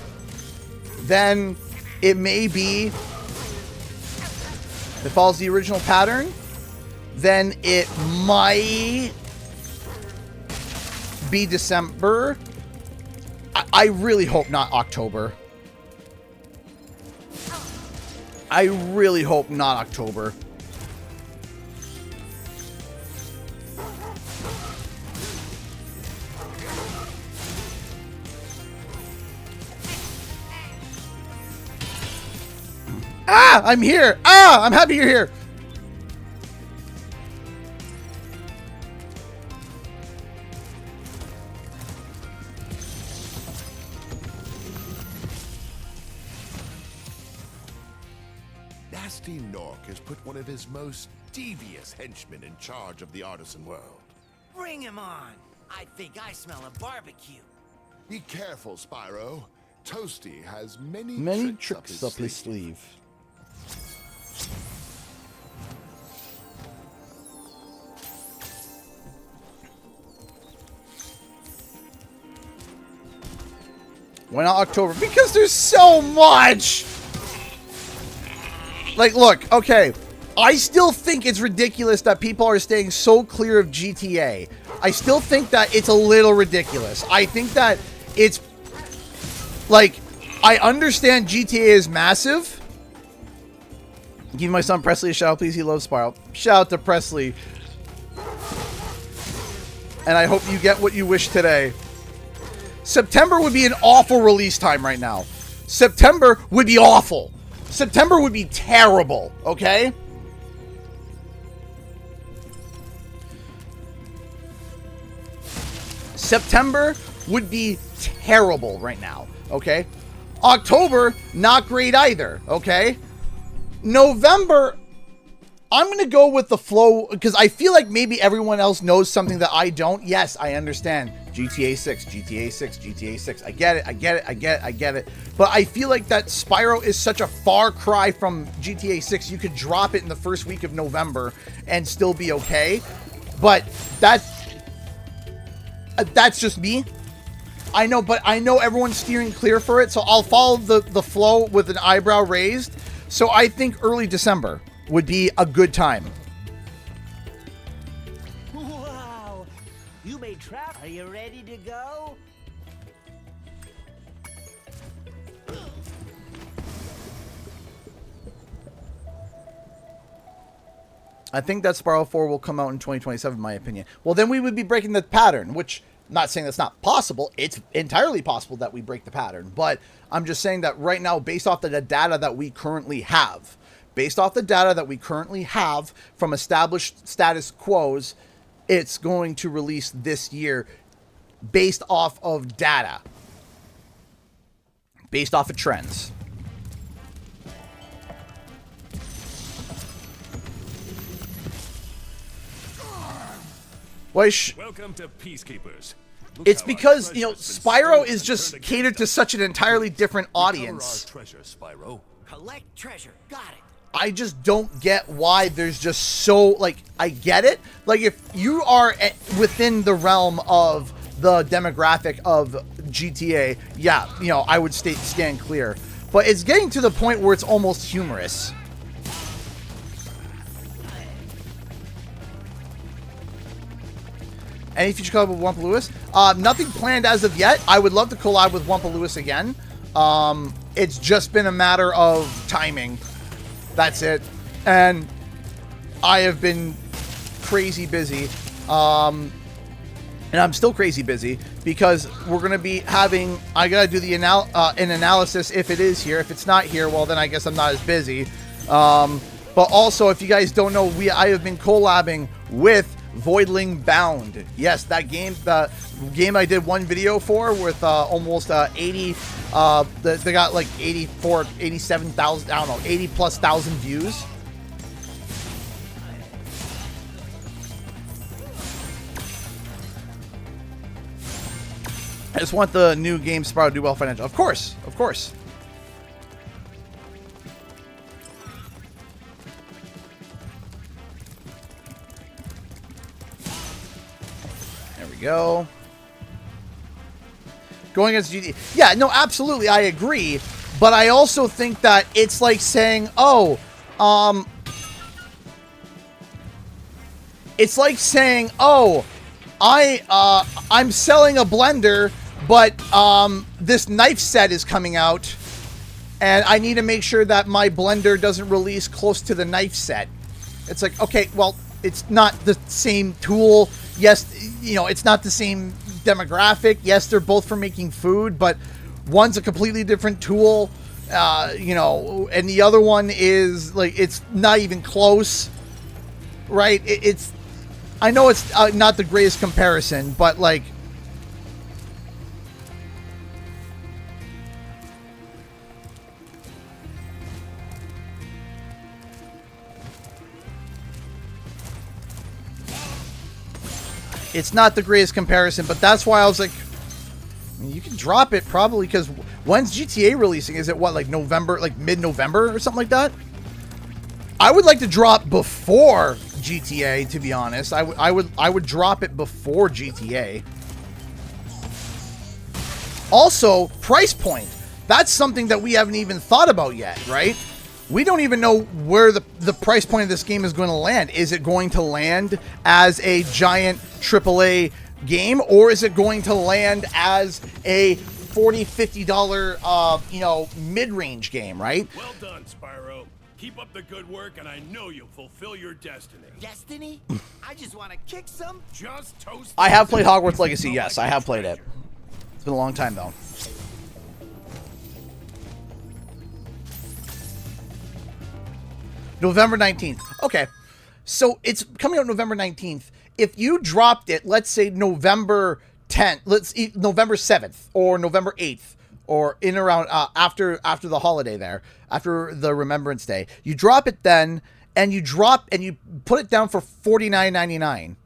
then it may be. If it follows the original pattern, then it might be December. I really hope not October. I really hope not October. Ah, I'm here. Ah, I'm happy you're here. Nasty Nork has put one of his most devious henchmen in charge of the artisan world. Bring him on. I think I smell a barbecue. Be careful, Spyro. Toasty has many tricks up his sleeve. Why not October? Because there's so much! Like, look, okay. I still think it's ridiculous that people are staying so clear of GTA. I still think that it's a little ridiculous. I think that it's... Like, I understand GTA is massive. Give my son Presley a shout out, please. He loves Spyro. Shout out to Presley. And I hope you get what you wish today. September would be an awful release time right now. September would be awful. September would be terrible, okay? September would be terrible right now, okay? October, not great either, okay? November, I'm going to go with the flow because I feel like maybe everyone else knows something that I don't. Yes, I understand. GTA 6, GTA 6, GTA 6. I get it. But I feel like that Spyro is such a far cry from GTA 6. You could drop it in the first week of November and still be okay. But that's just me. I know, but I know everyone's steering clear for it, so I'll follow the flow with an eyebrow raised. So I think early December would be a good time. Wow! You made trap. Are you ready to go? I think that Spyro 4 will come out in 2027, in my opinion. Well, then we would be breaking the pattern, which I'm not saying that's not possible. It's entirely possible that we break the pattern, but I'm just saying that right now, based off the data that we currently have, from established status quos, it's going to release this year based off of data, based off of trends. Welcome to Peacekeepers. It's because, you know, Spyro is just catered to such an entirely different audience. Treasure, Spyro. Collect treasure. Got it. I just don't get why there's just so, like, I get it. Like, if you are within the realm of the demographic of GTA, yeah, you know, I would stand clear. But it's getting to the point where it's almost humorous. Any future collab with Wumpa Lewis? Nothing planned as of yet. I would love to collab with Wumpa Lewis again. It's just been a matter of timing. That's it. And I have been crazy busy. And I'm still crazy busy because we're going to be having... I got to do the an analysis if it is here. If it's not here, well, then I guess I'm not as busy. But also, if you guys don't know, I have been collabing with Voidling Bound. Yes, that game, the game I did one video for with almost 80, they got like 87,000, I don't know, 80 plus thousand views. I just want the new game Spyro to do well financial. Of course, of course. Go. Going against GTA. Yeah, no, absolutely, I agree. But I also think that it's like saying, oh, it's like saying, oh, I'm selling a blender, but this knife set is coming out, and I need to make sure that my blender doesn't release close to the knife set. It's like, okay, well, it's not the same tool. Yes, you know, it's not the same demographic. Yes, they're both for making food, but one's a completely different tool, you know, and the other one is, like, it's not even close, right? It's, I know it's not the greatest comparison, but, like, it's not the greatest comparison, but that's why I was like, I mean, you can drop it probably, because when's GTA releasing? Is it what, like November, like mid-November or something like that? I would like to drop before GTA, to be honest. I would drop it before GTA. Also, price point. That's something that we haven't even thought about yet, right? We don't even know where the price point of this game is going to land. Is it going to land as a giant AAA game, or is it going to land as a $40, $50, you know, mid-range game, right? Well done, Spyro. Keep up the good work, and I know you'll fulfill your destiny. Destiny? I just want to kick some. Just toast. I have played Hogwarts Legacy. Yes, I have played it. It's been a long time, though. November 19th. Okay. So it's coming out November 19th. If you dropped it, let's say November 10th, November 7th or November 8th, or in around after the holiday there, after the Remembrance Day, you drop it then, and you drop and you put it down for $49.99.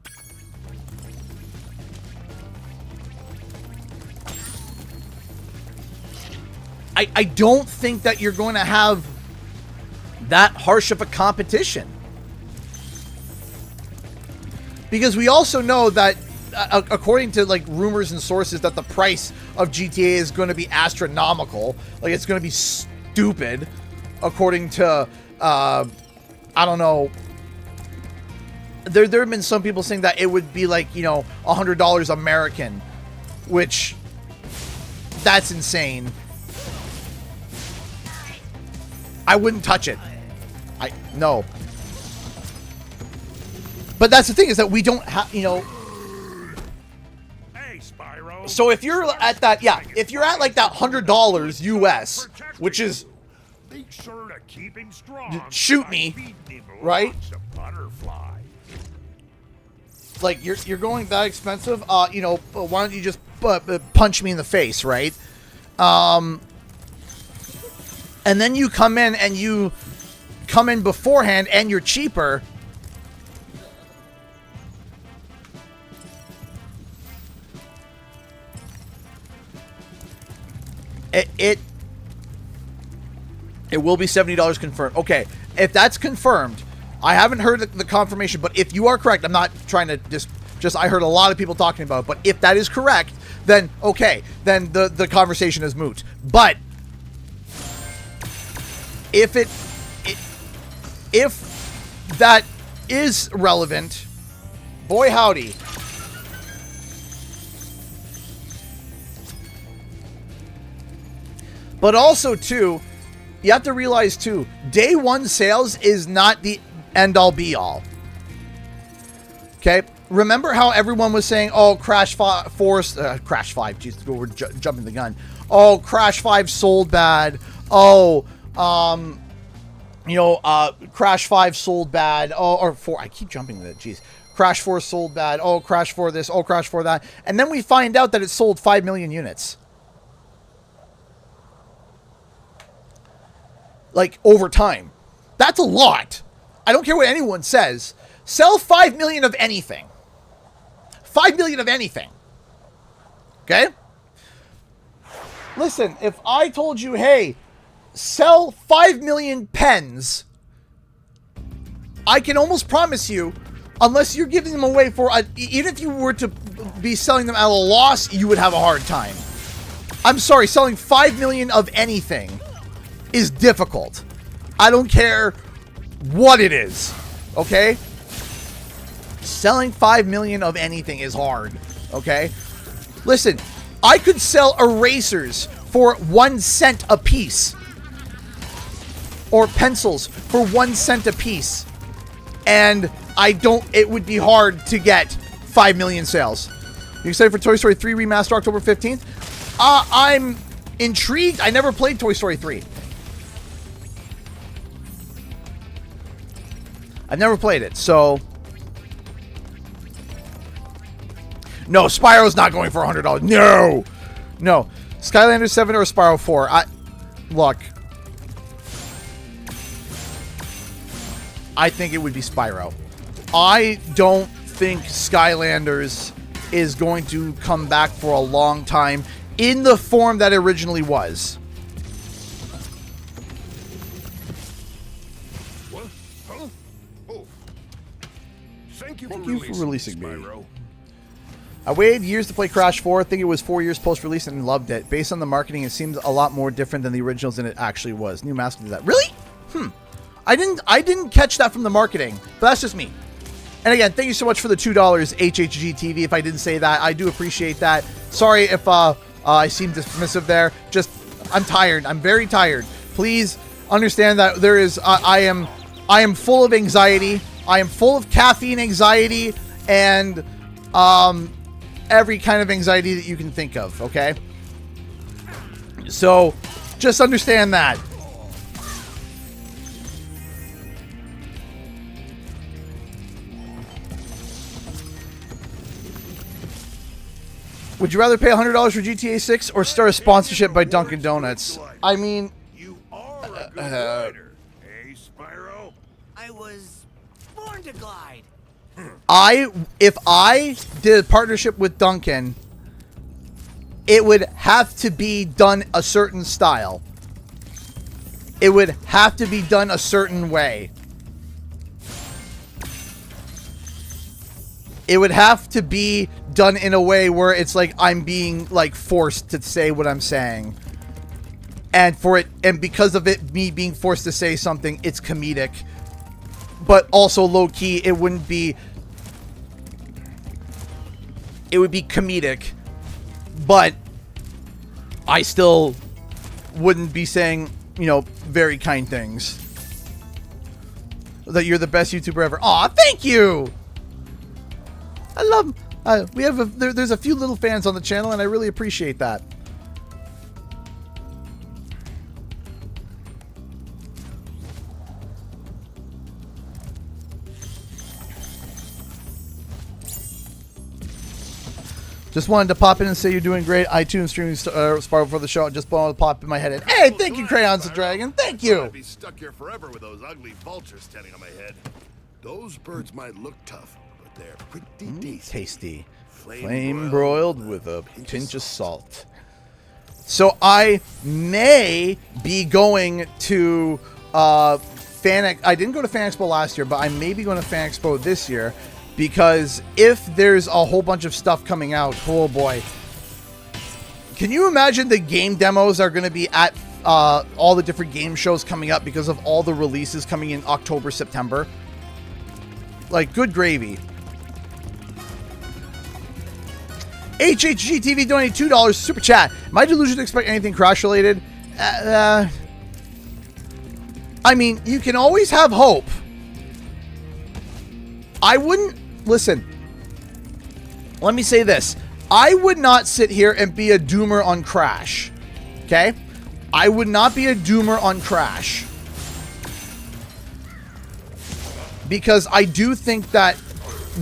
I don't think that you're going to have that harsh of a competition. Because we also know that, according to like rumors and sources, that the price of GTA is going to be astronomical. Like, it's going to be stupid, according to, I don't know. There have been some people saying that it would be like, you know, $100 American, which, that's insane. I wouldn't touch it. No. But that's the thing, is that we don't have, you know. Hey, Spyro. So if you're at that, yeah, if you're at like that $100 US, which is, Be sure to keep him strong. shoot me, right? Butterfly. Like you're going that expensive, you know, why don't you just punch me in the face, right? And then you come in and you come in beforehand and you're cheaper. It will be $70 confirmed. Okay, if that's confirmed, I haven't heard the confirmation, but if you are correct, I'm not trying to just I heard a lot of people talking about it, but if that is correct, then okay, then the conversation is moot. But if if that is relevant, boy howdy. But also, too, you have to realize, too, day one sales is not the end-all, be-all. Okay? Remember how everyone was saying, oh, Crash 5, jeez, we're jumping the gun. Oh, Crash 5 sold bad. Oh, you know, Crash 5 sold bad. Oh, or 4, I keep jumping that, jeez. Crash 4 sold bad. Oh, Crash 4 this. Oh, Crash 4 that. And then we find out that it sold 5 million units. Like, over time. That's a lot. I don't care what anyone says. Sell 5 million of anything. 5 million of anything. Okay? Listen, if I told you, hey, sell 5 million pens, I can almost promise you, unless you're giving them away for, even if you were to be selling them at a loss, you would have a hard time. I'm sorry, selling 5 million of anything is difficult. I don't care what it is, okay? Selling 5 million of anything is hard, okay? Listen, I could sell erasers for 1 cent a piece, or pencils for 1 cent a piece, and it would be hard to get 5 million sales. You excited for Toy Story 3 Remaster October 15th? I'm intrigued. I never played Toy Story 3. I've never played it, so... No, Spyro's not going for $100. No! No. Skylanders 7 or Spyro 4? Look. I think it would be Spyro. I don't think Skylanders is going to come back for a long time in the form that it originally was. Thank you for releasing me. Spyro. I waited years to play Crash 4. I think it was 4 years post-release and loved it. Based on the marketing, it seems a lot more different than the originals than it actually was. New mask did that. Really? I didn't catch that from the marketing, but that's just me. And again, thank you so much for the $2 HHGTV. If I didn't say that, I do appreciate that. Sorry if I seem dismissive there. Just, I'm tired. I'm very tired. Please understand that there is, I am full of anxiety. I am full of caffeine anxiety and every kind of anxiety that you can think of, okay? So, just understand that. Would you rather pay $100 for GTA 6 or start a sponsorship by Dunkin' Donuts? I mean... You are a good writer, eh, Spyro? I was born to glide. If I did a partnership with Duncan, it would have to be done a certain style. It would have to be done a certain way. It would have to be done in a way where it's like I'm being like forced to say what I'm saying. And because of it, me being forced to say something, it's comedic. But also low key, it would be comedic. But I still wouldn't be saying, you know, very kind things. That you're the best YouTuber ever. Aw, thank you! I love... there's a few little fans on the channel, and I really appreciate that. Just wanted to pop in and say you're doing great. iTunes streaming Spyro for the show. Just wanted to pop in my head. Hey, thank you, Crayons the Dragon. Thank you. I'd be stuck here forever with those ugly vultures standing on my head. Those birds might look tough, but they're pretty tasty. Tasty. Flame broiled with a pinch of salt. So I may be going to I didn't go to Fan Expo last year, but I may be going to Fan Expo this year. Because if there's a whole bunch of stuff coming out, oh boy. Can you imagine the game demos are going to be at all the different game shows coming up because of all the releases coming in October, September? Like, good gravy. HHGTV donated $2 super chat. Am I delusional to expect anything crash related? I mean, you can always have hope. I wouldn't... Listen, let me say this. I would not sit here and be a doomer on Crash. Okay? I would not be a doomer on Crash. Because I do think that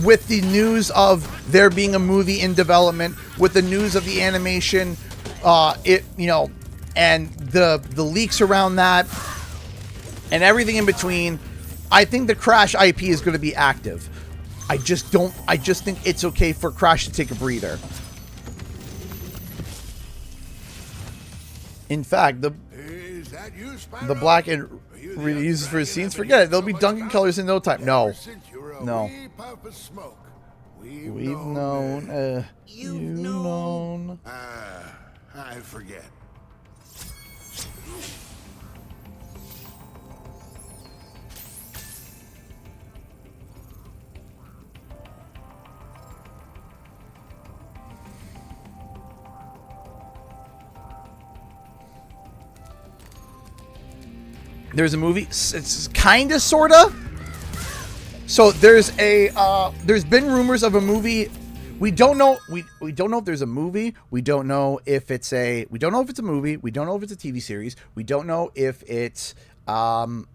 with the news of there being a movie in development, with the news of the animation, and the leaks around that, and everything in between, I think the Crash IP is going to be active. I just think it's okay for Crash to take a breather. In fact, the black and reuses for his scenes, forget it. They'll be Duncan colors in no time. No. No. We've known. You've known. I forget. There's a movie. It's kind of, sort of. So there's been rumors of a movie. We don't know. We don't know if there's a movie. We don't know if it's a. We don't know if it's a movie. We don't know if it's a TV series. We don't know if it's an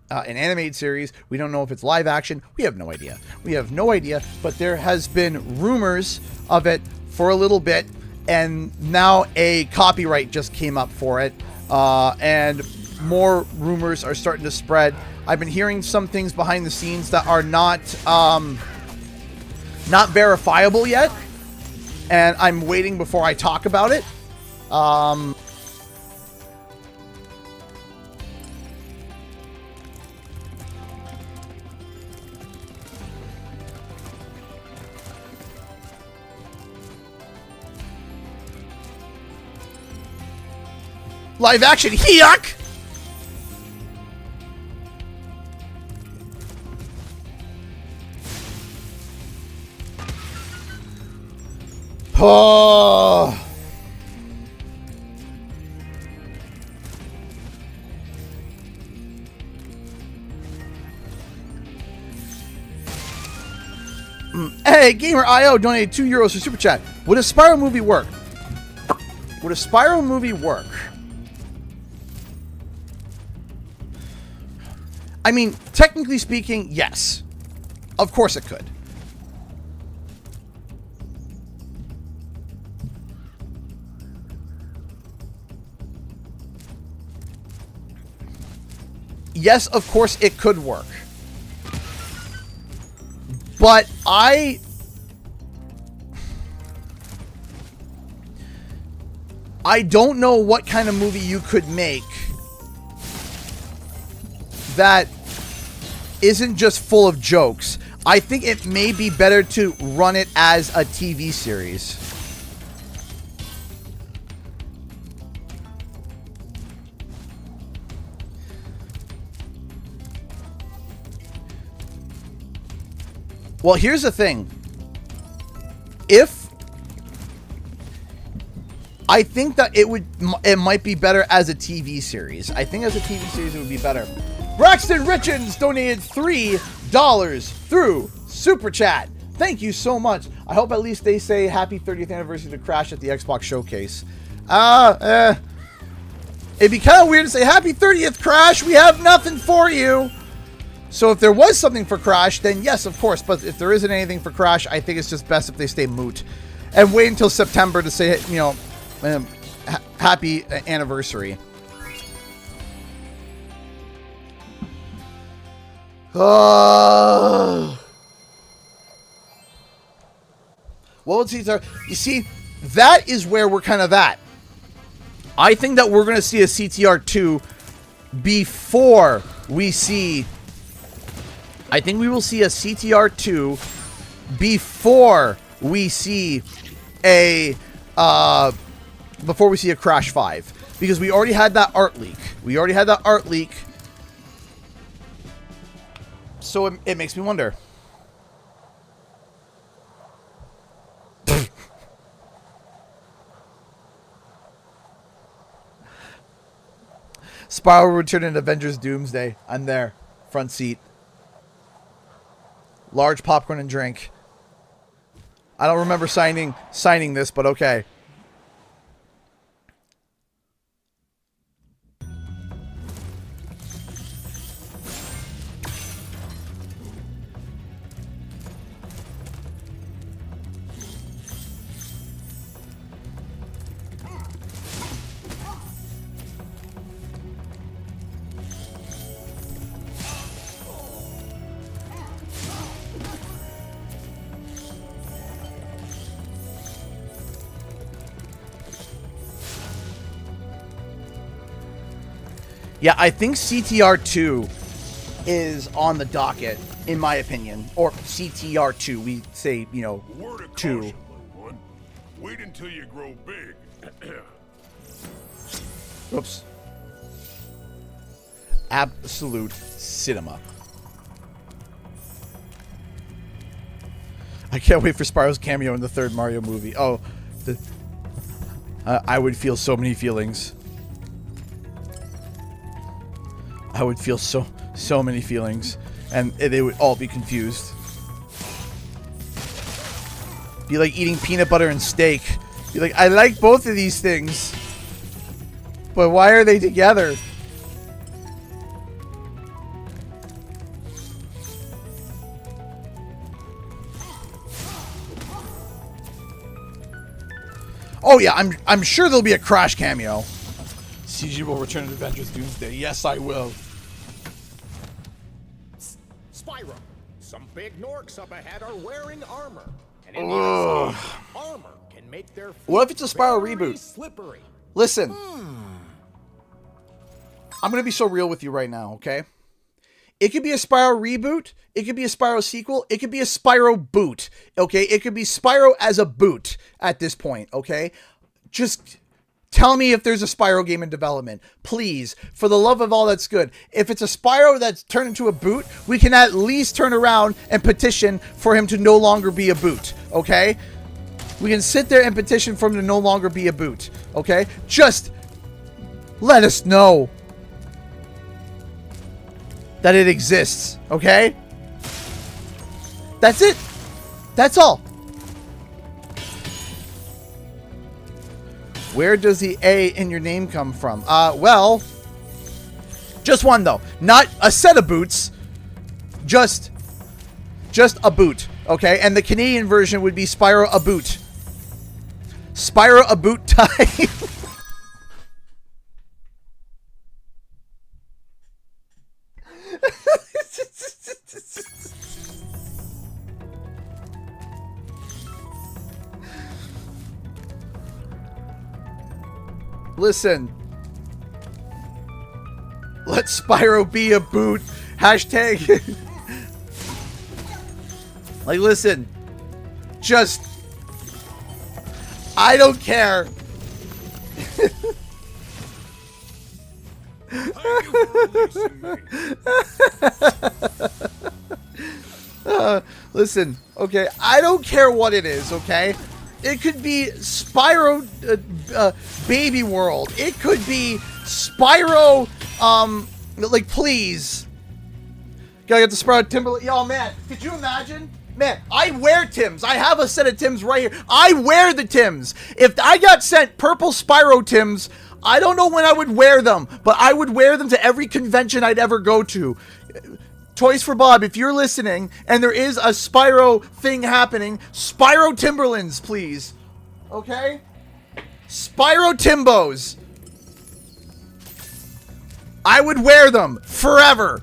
animated series. We don't know if it's live action. We have no idea. We have no idea. But there has been rumors of it for a little bit, and now a copyright just came up for it, and more rumors are starting to spread. I've been hearing some things behind the scenes that are not verifiable yet, and I'm waiting before I talk about it. Live action, yuck! Oh. Hey, Gamer.io donated €2 for Super Chat. Would a Spyro movie work? Would a Spyro movie work? I mean, technically speaking, yes. Of course it could. Yes, of course it could work. But I don't know what kind of movie you could make that isn't just full of jokes. I think it may be better to run it as a TV series. Well, here's the thing. I think that it might be better as a TV series. I think as a TV series it would be better. Braxton Richens donated $3 through Super Chat. Thank you so much. I hope at least they say happy 30th anniversary to Crash at the Xbox Showcase. It'd be kind of weird to say happy 30th, Crash. We have nothing for you. So if there was something for Crash, then yes, of course. But if there isn't anything for Crash, I think it's just best if they stay moot. And wait until September to say, you know, happy anniversary. What was he? You see, that is where we're kind of at. I think that we're going to see a CTR 2 before we see... I think we will see a CTR 2 before we see a... before we see a Crash 5. Because we already had that art leak. So it makes me wonder. Spyro return in Avengers Doomsday. I'm there. Front seat. Large popcorn and drink. I don't remember signing this, but okay. Yeah, I think CTR 2 is on the docket, in my opinion. Or CTR 2, we say, you know, Word of 2. caution, little one. Wait until you grow big. Oops. Absolute cinema. I can't wait for Spyro's cameo in the third Mario movie. Oh, I would feel so many feelings. I would feel so many feelings, and they would all be confused. Be like eating peanut butter and steak. Be like, I like both of these things, but why are they together? Oh yeah, I'm sure there'll be a Crash cameo. CG will return to Avengers Doomsday. Yes, I will. Spyro, some big Norks up ahead are wearing armor. And in the ice age, armor can make their What if it's a Spyro very reboot? slippery. Listen. I'm going to be so real with you right now, okay? It could be a Spyro reboot. It could be a Spyro sequel. It could be a Spyro boot, okay? It could be Spyro as a boot at this point, okay? Just tell me if there's a Spyro game in development. Please, for the love of all that's good. If it's a Spyro that's turned into a boot, we can at least turn around and petition for him to no longer be a boot, okay? We can sit there and petition for him to no longer be a boot, okay? Just let us know that it exists, okay? That's it. That's all. Where does the A in your name come from? Well, just one though. Not a set of boots. Just a boot, okay? And the Canadian version would be Spyro a boot. Spyro a boot time. Listen. Let Spyro be a boot. Hashtag. Like, listen. Just. I don't care. Thank you for releasing me. Listen, okay, I don't care what it is, okay? It could be Spyro Baby World. It could be Spyro, like, please. Gotta get the Spyro Timberland. Yo, man, could you imagine? Man, I wear Tims. I have a set of Tims right here. I wear the Tims. If I got sent purple Spyro Tims, I don't know when I would wear them, but I would wear them to every convention I'd ever go to. Toys for Bob, if you're listening and there is a Spyro thing happening, Spyro Timberlands, please. Okay? Spyro Timbos. I would wear them forever.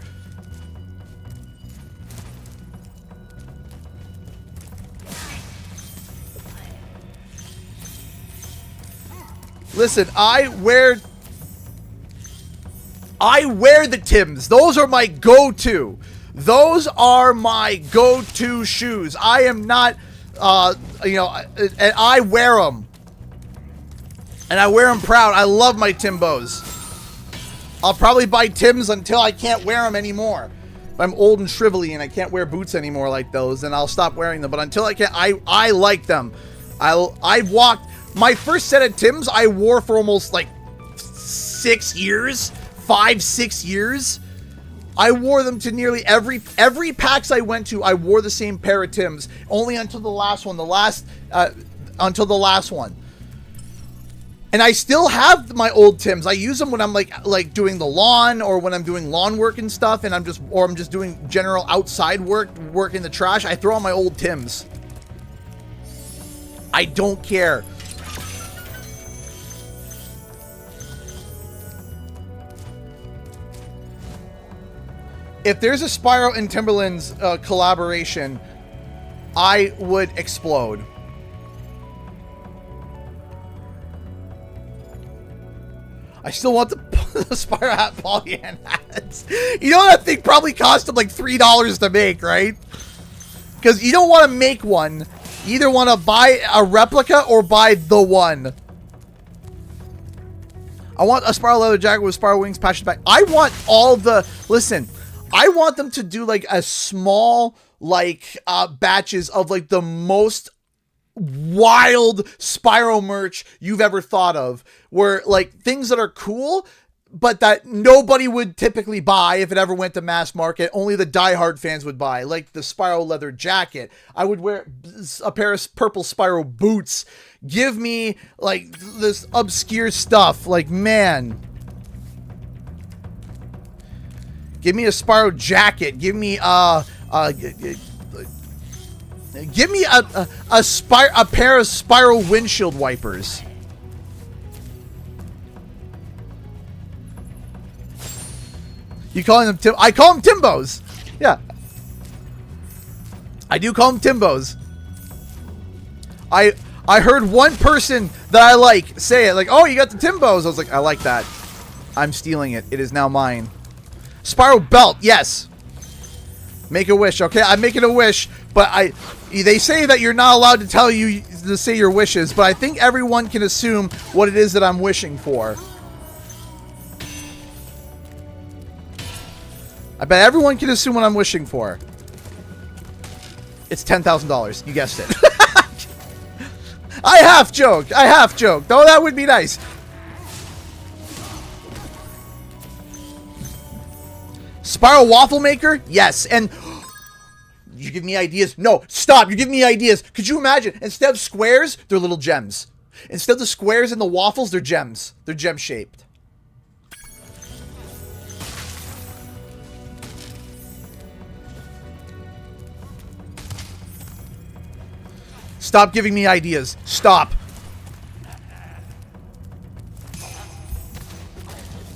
Listen, I wear the Tims. Those are my go-to. Those are my go-to shoes. I am not, you know, and I wear them. And I wear them proud. I love my Timbos. I'll probably buy Tims until I can't wear them anymore. If I'm old and shrivelly and I can't wear boots anymore like those, then I'll stop wearing them. But until I can, I like them. I've walked. My first set of Tims I wore for almost like 6 years, 5-6 years. I wore them to nearly every PAX I went to. I wore the same pair of Tims, only until the last one. Until the last one. And I still have my old Tims. I use them when I'm like doing the lawn or when I'm doing lawn work and stuff, and I'm just doing general outside work in the trash. I throw on my old Tims. I don't care. If there's a Spyro and Timberlands collaboration, I would explode. I still want the Spyro hat Polyan hats. You know that thing probably cost them like $3 to make, right? Because you don't want to make one. You either want to buy a replica or buy the one. I want a Spyro leather jacket with Spyro wings patched back. I want all the... Listen... I want them to do like a small like batches of like the most wild Spyro merch you've ever thought of, where like things that are cool but that nobody would typically buy if it ever went to mass market. Only the diehard fans would buy, like the Spyro leather jacket. I would wear a pair of purple Spyro boots. Give me like this obscure stuff, like, man. Give me a Spyro jacket. Give me a pair of Spyro windshield wipers. You calling them I call them Timbos. Yeah. I do call them Timbos. I heard one person that I like say it, like, "Oh, you got the Timbos." I was like, "I like that. I'm stealing it. It is now mine." Spyro belt, yes. Make a wish, okay? I'm making a wish, but they say that you're not allowed to tell you to say your wishes, but I think everyone can assume what it is that I'm wishing for. I bet everyone can assume what I'm wishing for. It's $10,000. You guessed it. I half joked. Oh, that would be nice. Spyro waffle maker? Yes. And you give me ideas? No, stop. You give me ideas. Could you imagine? Instead of squares, they're little gems. Instead of the squares and the waffles, they're gems. They're gem shaped. Stop giving me ideas. Stop.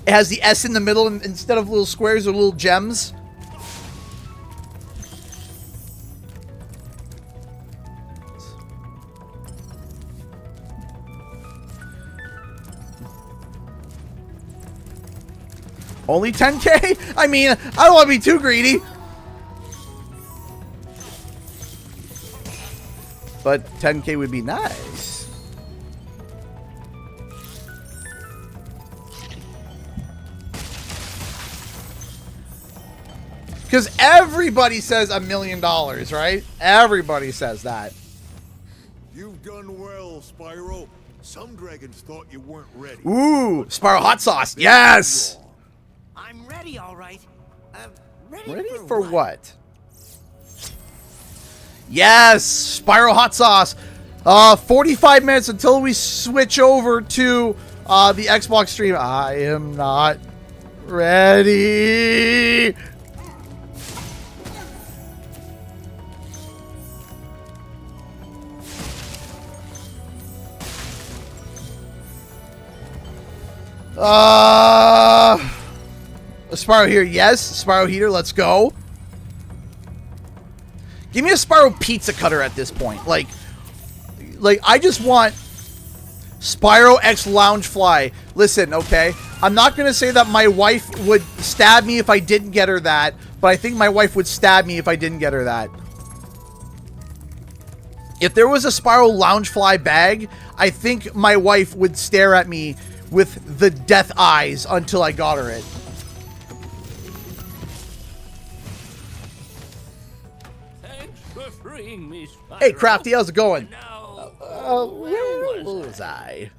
It has the S in the middle, and instead of little squares or little gems. Only 10K? I mean, I don't want to be too greedy. But 10K would be nice. Because everybody says $1 million, right? Everybody says that. You've done well, Spyro. Some dragons thought you weren't ready. Ooh, Spyro hot sauce. Yes. I'm ready, all right. Ready for what? Yes, Spyro hot sauce. 45 minutes until we switch over to the Xbox stream. I am not ready. A Spyro here, yes. Spyro heater, let's go. Give me a Spyro pizza cutter at this point. Like I just want Spyro X Loungefly. Listen, okay? I'm not going to say that my wife would stab me if I didn't get her that, but I think my wife would stab me if I didn't get her that. If there was a Spyro Loungefly bag, I think my wife would stare at me with the death eyes until I got her it. Thanks for freeing me, Spyro. Hey, Crafty, how's it going? Where was I?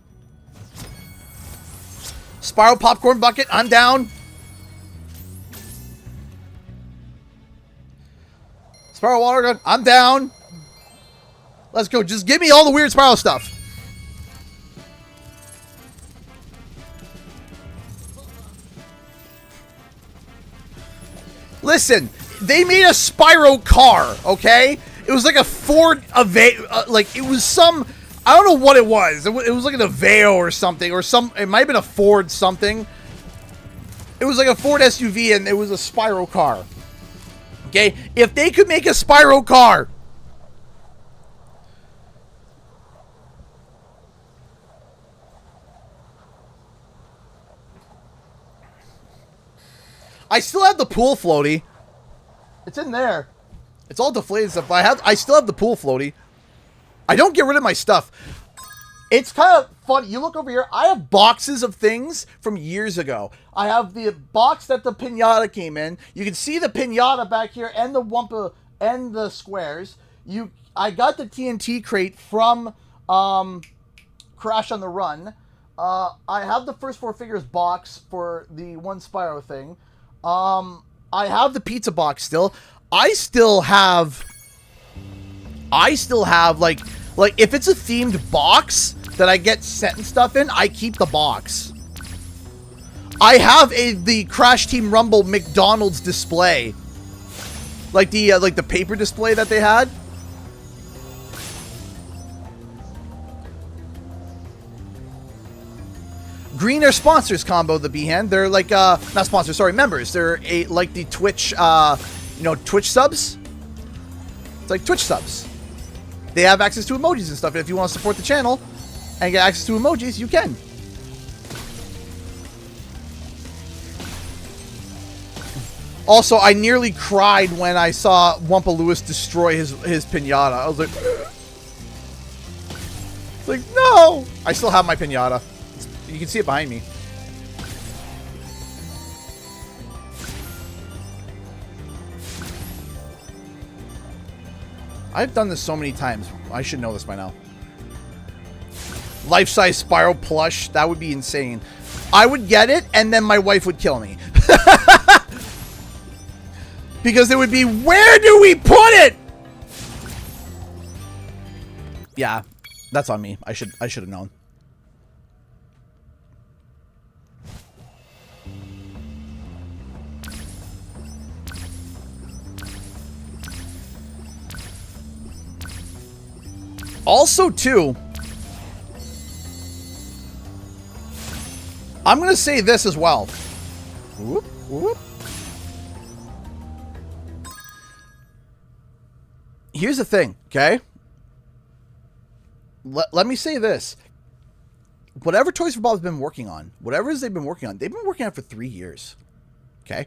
Spyro popcorn bucket, I'm down. Spyro water gun, I'm down. Let's go. Just give me all the weird Spyro stuff. Listen, they made a Spyro car, okay? It was like a Ford like it was some, I don't know what it was. It was like an Aveo or something, it might have been a Ford something. It was like a Ford SUV and it was a Spyro car. Okay? If they could make a Spyro car, I still have the pool floaty. It's in there. It's all deflated stuff. I still have the pool floaty. I don't get rid of my stuff. It's kind of funny. You look over here. I have boxes of things from years ago. I have the box that the pinata came in. You can see the pinata back here and the Wumpa and the squares. I got the TNT crate from Crash on the Run. I have the first four figures box for the one Spyro thing. I have the pizza box still. I still have like if it's a themed box that I get sent and stuff in, I keep the box. I have the Crash Team Rumble McDonald's display. Like the paper display that they had. Green are sponsors combo, the Behan. They're like, not sponsors, sorry, members. They're like the Twitch, Twitch subs. It's like Twitch subs. They have access to emojis and stuff. And if you want to support the channel and get access to emojis, you can. Also, I nearly cried when I saw Wumpa Lewis destroy his pinata. I was like, no! I still have my pinata. You can see it behind me. I've done this so many times. I should know this by now. Life-size Spyro plush. That would be insane. I would get it, and then my wife would kill me. Because it would be, where do we put it? Yeah, that's on me. I should have known. Also, too, I'm going to say this as well. Whoop, whoop. Here's the thing, okay? Let me say this. Whatever Toys for Bob's been working on, whatever it is they've been working on it for 3 years. Okay?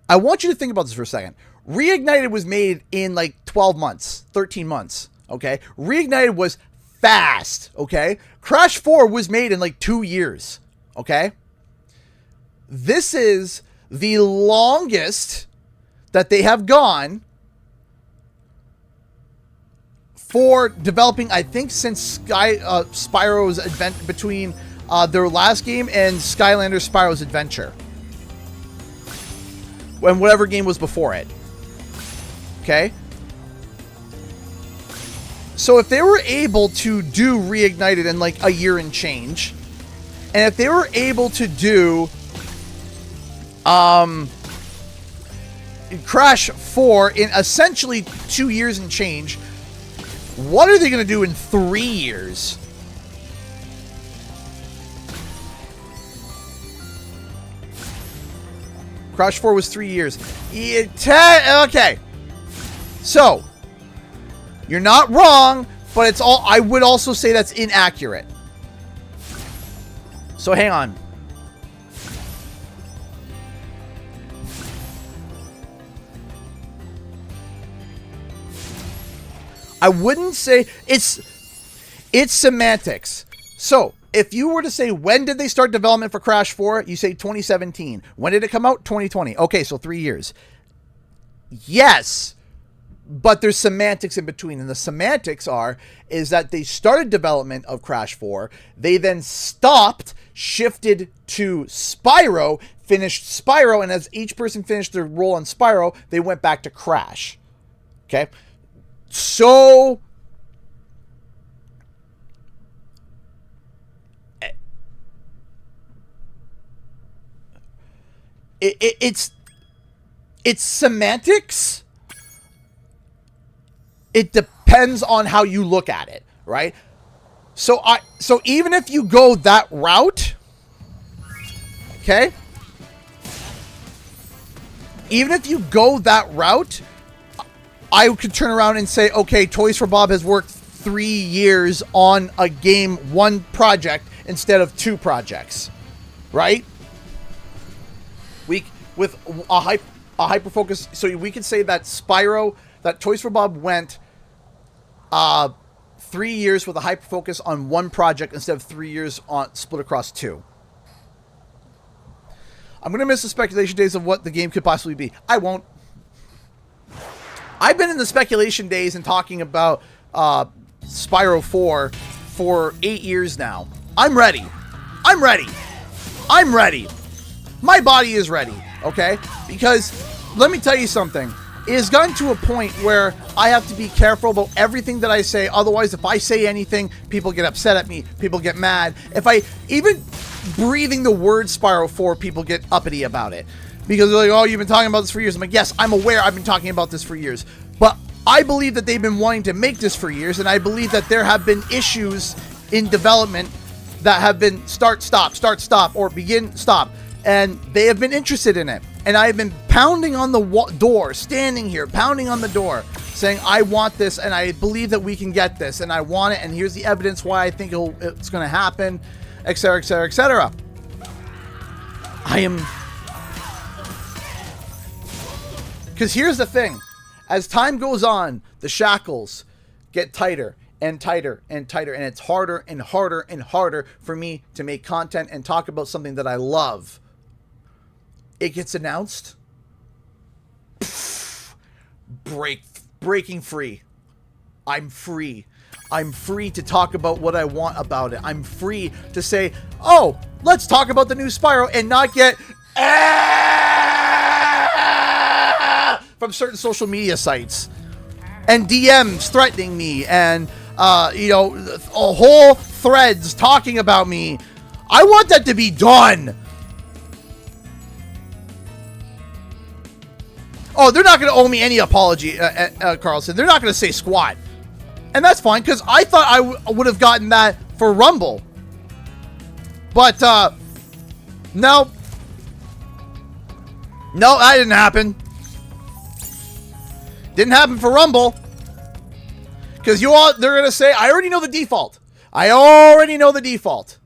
I want you to think about this for a second. Reignited was made in like 12 months, 13 months. Okay? Reignited was fast. Okay? Crash 4 was made in like 2 years. Okay? This is the longest that they have gone for developing, I think, since Spyro's adventure, between their last game and Skylanders Spyro's Adventure. When whatever game was before it. Okay? So if they were able to do Reignited in like a year and change, and if they were able to do Crash 4 in essentially 2 years and change, what are they going to do in 3 years? Crash 4 was 3 years. Okay. So, you're not wrong, but it's all, I would also say that's inaccurate. So hang on. I wouldn't say it's semantics. So, if you were to say, when did they start development for Crash 4? You say 2017. When did it come out? 2020. Okay, so 3 years. Yes, but there's semantics in between. And the semantics is that they started development of Crash 4. They then stopped, shifted to Spyro, finished Spyro, and as each person finished their role on Spyro, they went back to Crash. Okay? So, it's semantics. It depends on how you look at it, right? So even if you go that route, okay? Even if you go that route, I could turn around and say, okay, Toys for Bob has worked 3 years on a game, one project, instead of 2 projects, right? With a hyper focus, so we could say that Spyro, that Toys for Bob went 3 years with a hyper focus on one project instead of 3 years on split across 2. I'm gonna miss the speculation days of what the game could possibly be. I won't. I've been in the speculation days and talking about Spyro 4 for 8 years now. I'm ready. I'm ready. I'm ready. My body is ready, okay? Because, let me tell you something. It has gotten to a point where I have to be careful about everything that I say. Otherwise, if I say anything, people get upset at me. People get mad. If I, even breathing the word Spyro 4, people get uppity about it. Because they're like, oh, you've been talking about this for years. I'm like, yes, I'm aware I've been talking about this for years. But I believe that they've been wanting to make this for years, and I believe that there have been issues in development that have been start, stop, or begin, stop. And they have been interested in it. And I have been pounding on the door, standing here, pounding on the door, saying, I want this, and I believe that we can get this, and I want it, and here's the evidence why I think it's going to happen, etc., etc., etc. I am... Because here's the thing. As time goes on, the shackles get tighter and tighter and tighter, and it's harder and harder and harder for me to make content and talk about something that I love. It gets announced. Breaking free. I'm free. I'm free to talk about what I want about it. I'm free to say, oh, let's talk about the new Spyro and not get... from certain social media sites and DMs threatening me and you know, a whole threads talking about me. I want that to be done. Oh, they're not going to owe me any apology, Carlson. They're not going to say squat, and that's fine because I thought I would have gotten that for Rumble, but no, that didn't happen. Didn't happen for Rumble. Because they're going to say, I already know the default. I already know the default.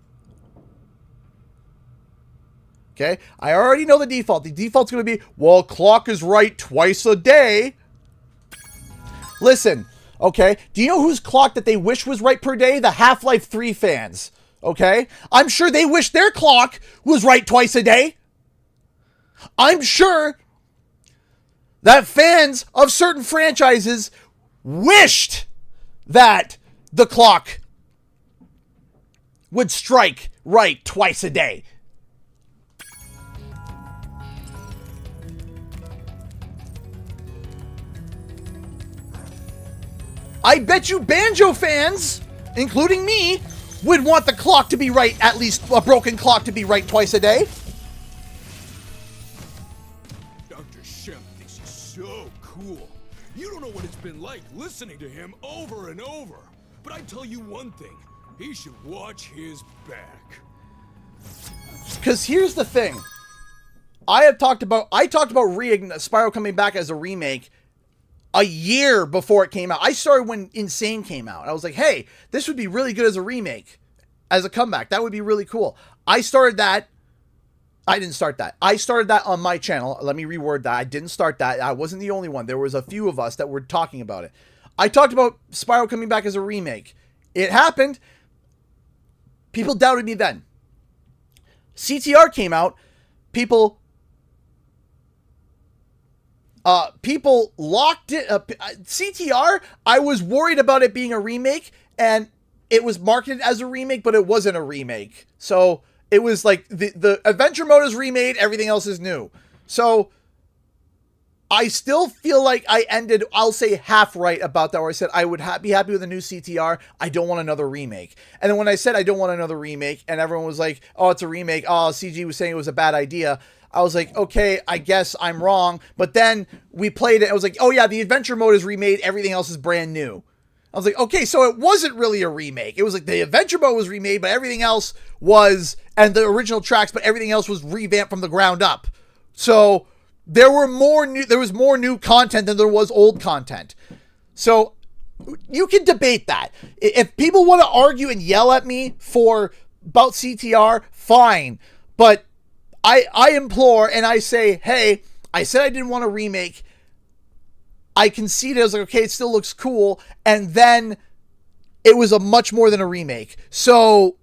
Okay? I already know the default. The default's going to be, well, clock is right twice a day. Listen, okay? Do you know whose clock that they wish was right per day? The Half-Life 3 fans. Okay? I'm sure they wish their clock was right twice a day. I'm sure that fans of certain franchises wished that the clock would strike right twice a day. I bet you Banjo fans, including me, would want the clock to be right, at least a broken clock to be right twice a day. Dr. Shemp thinks he's so cool. You don't know what it's been like listening to him over and over. But I tell you one thing, he should watch his back. Because here's the thing. I talked about Spyro coming back as a remake a year before it came out. I started when Insane came out. I was like, hey, this would be really good as a remake, as a comeback. That would be really cool. I started that. I didn't start that. I started that on my channel. Let me reword that. I didn't start that. I wasn't the only one. There was a few of us that were talking about it. I talked about Spyro coming back as a remake. It happened. People doubted me then. CTR came out. People locked it up. CTR, I was worried about it being a remake, and it was marketed as a remake, but it wasn't a remake. So it was like the adventure mode is remade, everything else is new. So I still feel like I ended, I'll say half right about that, where I said I would be happy with a new CTR. I don't want another remake. And then when I said I don't want another remake, and everyone was like, oh, it's a remake. Oh, CG was saying it was a bad idea. I was like, okay, I guess I'm wrong. But then we played it. I was like, oh yeah, the adventure mode is remade. Everything else is brand new. I was like, okay, so it wasn't really a remake. It was like the adventure mode was remade, but everything else was, and the original tracks, but everything else was revamped from the ground up. So there was more new content than there was old content. So you can debate that. If people want to argue and yell at me about CTR, fine. But I implore and I say, hey, I said I didn't want a remake. I conceded. I was like, okay, it still looks cool. And then it was a much more than a remake. So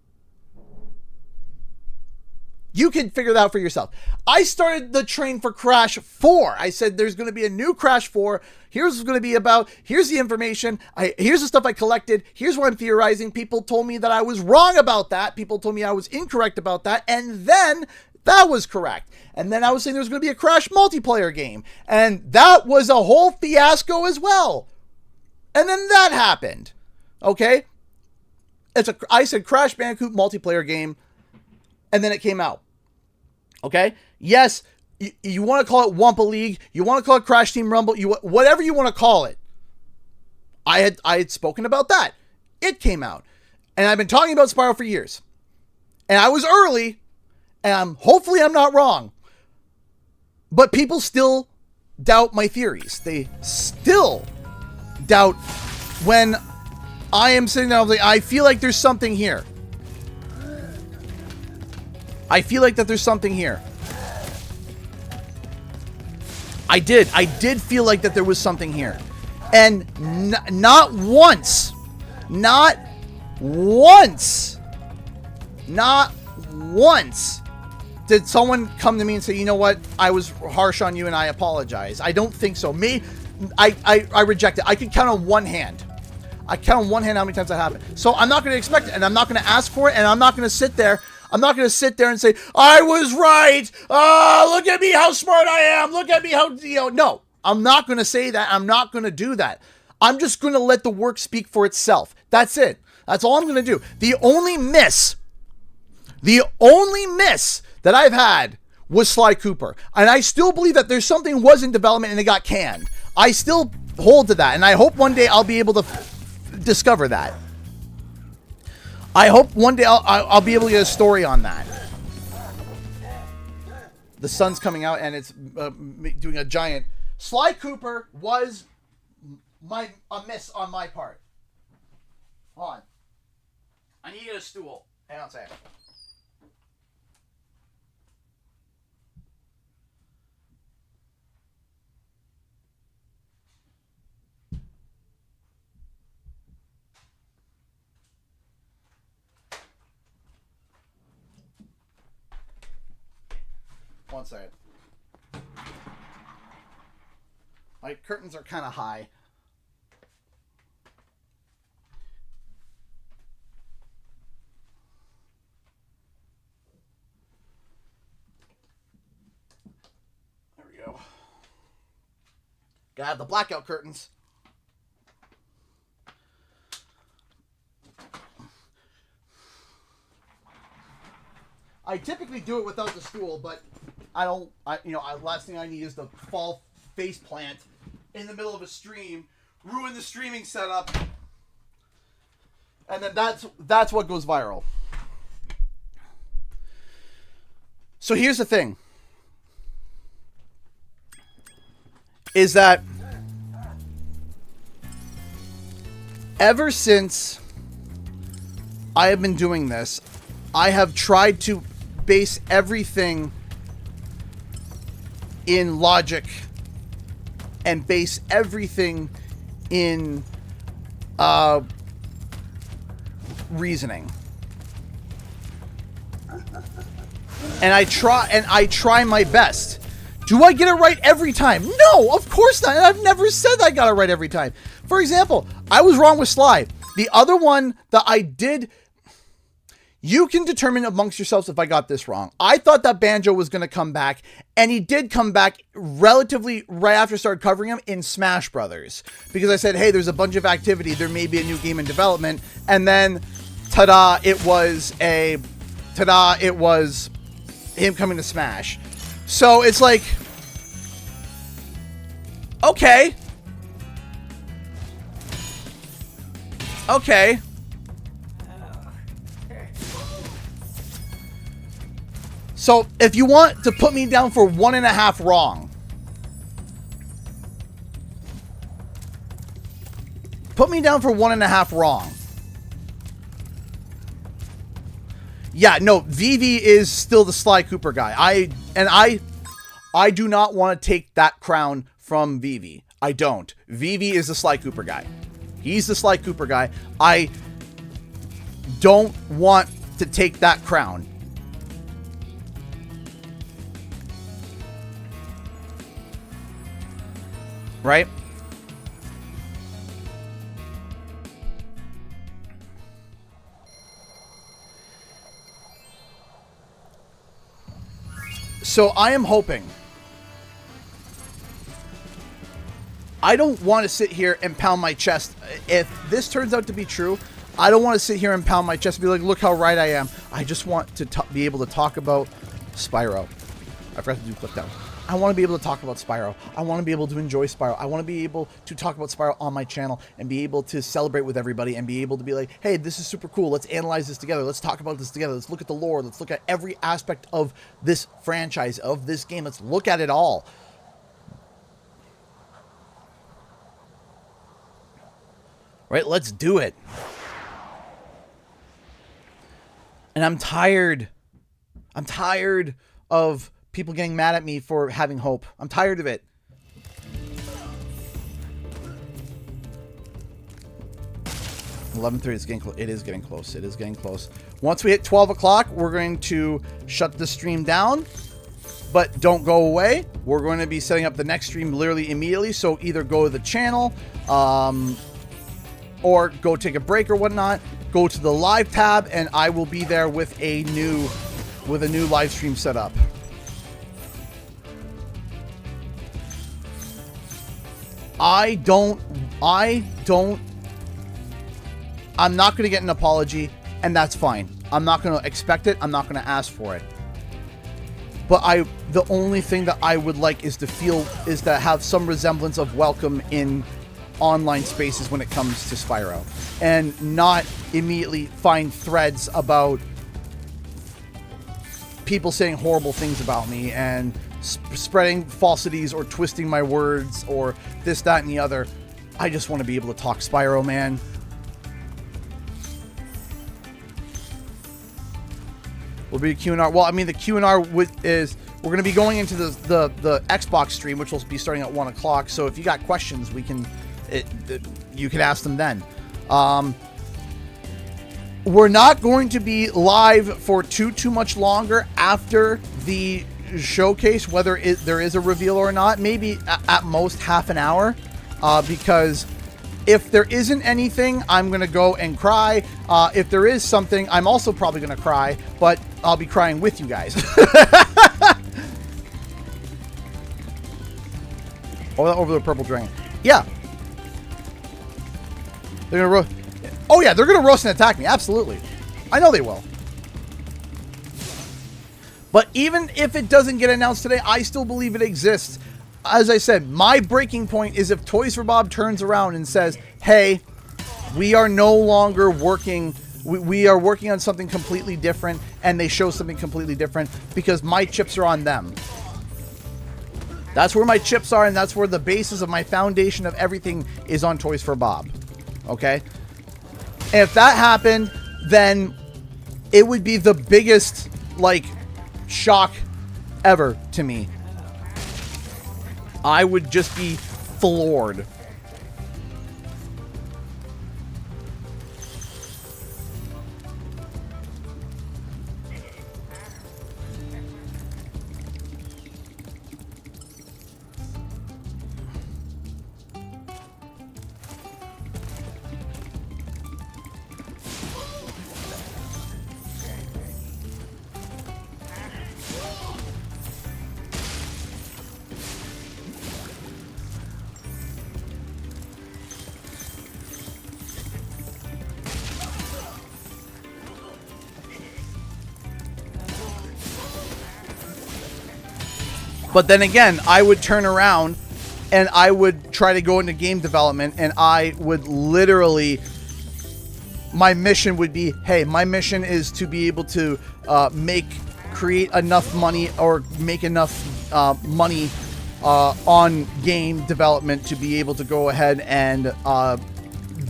you can figure that out for yourself. I started the train for Crash 4. I said there's going to be a new Crash 4. Here's what it's going to be about. Here's the information. Here's the stuff I collected. Here's what I'm theorizing. People told me that I was wrong about that. People told me I was incorrect about that. And then that was correct. And then I was saying there was going to be a Crash multiplayer game. And that was a whole fiasco as well. And then that happened. Okay? I said Crash Bandicoot multiplayer game. And then it came out. Okay? Yes, you want to call it Wumpa League. You want to call it Crash Team Rumble. Whatever you want to call it. I had spoken about that. It came out. And I've been talking about Spyro for years. And I was early. And hopefully I'm not wrong. But people still doubt my theories. They still doubt when I am sitting there. I feel like there's something here. I feel like that there's something here. I did feel like that there was something here. And not once did someone come to me and say, you know what, I was harsh on you and I apologize. I don't think so. I reject it. I can count on one hand. I count on one hand how many times that happened. So I'm not going to expect it, and I'm not going to ask for it, and I'm not going to sit there. I'm not going to sit there and say, I was right. Look at me, how smart I am. Look at me, how, no. I'm not going to say that. I'm not going to do that. I'm just going to let the work speak for itself. That's it. That's all I'm going to do. The only miss that I've had was Sly Cooper. And I still believe that there's something was in development and it got canned. I still hold to that. And I hope one day I'll be able to discover that. I hope one day I'll be able to get a story on that. The sun's coming out and it's doing a giant. Sly Cooper was a miss on my part. Hold on. I need to get a stool. Hang on a second. One second. My curtains are kind of high. There we go. Gotta have the blackout curtains. I typically do it without the stool, but last thing I need is the fall face plant in the middle of a stream, ruin the streaming setup, and then that's what goes viral. So here's the thing. Is that ever since I have been doing this, I have tried to base everything in logic and base everything in reasoning. And I try my best. Do I get it right every time? No, of course not. And I've never said I got it right every time. For example, I was wrong with Sly. The other one that I did, you can determine amongst yourselves if I got this wrong. I thought that Banjo was going to come back, and he did come back relatively right after I started covering him in Smash Brothers. Because I said, hey, there's a bunch of activity. There may be a new game in development. And then, ta-da, it was him coming to Smash. So it's like, okay. Okay. So, if you want to put me down for 1.5 wrong, put me down for 1.5 wrong. Yeah, no, Vivi is still the Sly Cooper guy. I do not want to take that crown from Vivi. I don't. Vivi is the Sly Cooper guy. He's the Sly Cooper guy. I don't want to take that crown. Right? So I am hoping. I don't want to sit here and pound my chest. If this turns out to be true, I don't want to sit here and pound my chest and be like, look how right I am. I just want to be able to talk about Spyro. I forgot to do click down. I want to be able to talk about Spyro. I want to be able to enjoy Spyro. I want to be able to talk about Spyro on my channel and be able to celebrate with everybody and be able to be like, hey, this is super cool. Let's analyze this together. Let's talk about this together. Let's look at the lore. Let's look at every aspect of this franchise, of this game. Let's look at it all. Right? Let's do it. And I'm tired. I'm tired of people getting mad at me for having hope. I'm tired of it. $11:30 is getting close. It is getting close. It is getting close. Once we hit 12 o'clock, we're going to shut the stream down. But don't go away. We're going to be setting up the next stream literally immediately. So either go to the channel, or go take a break or whatnot. Go to the live tab, and I will be there with a new live stream set up. I'm not going to get an apology, and that's fine. I'm not going to expect it. I'm not going to ask for it. But the only thing that I would like is to have some resemblance of welcome in online spaces when it comes to Spyro, and not immediately find threads about people saying horrible things about me and spreading falsities or twisting my words or this, that, and the other. I just want to be able to talk Spyro, man. Will be a Q&R. Well, I mean, the Q&R is we're going to be going into the Xbox stream, which will be starting at 1 o'clock. So if you got questions, you can ask them then. We're not going to be live for too much longer after the showcase whether there is a reveal or not. Maybe at most half an hour, because if there isn't anything, I'm going to go and cry. If there is something, I'm also probably going to cry, but I'll be crying with you guys. Over the purple dragon. Yeah. They're going to oh, yeah, they're going to roast and attack me. Absolutely. I know they will. But even if it doesn't get announced today, I still believe it exists. As I said, my breaking point is if Toys for Bob turns around and says, hey, we are no longer working, we are working on something completely different, and they show something completely different because my chips are on them. That's where my chips are, and that's where the basis of my foundation of everything is on Toys for Bob. Okay? And if that happened, then it would be the biggest, like, shock ever to me. I would just be floored. But then again, I would turn around and I would try to go into game development, and I would literally, my mission would be, hey, my mission is to be able to create enough money or make enough money on game development to be able to go ahead and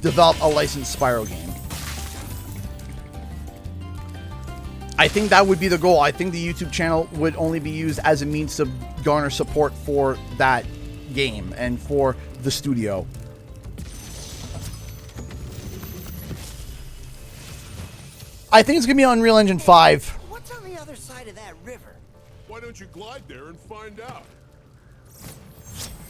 develop a licensed Spyro game. I think that would be the goal. I think the YouTube channel would only be used as a means to garner support for that game and for the studio. I think it's going to be on Unreal Engine 5. What's on the other side of that river? Why don't you glide there and find out?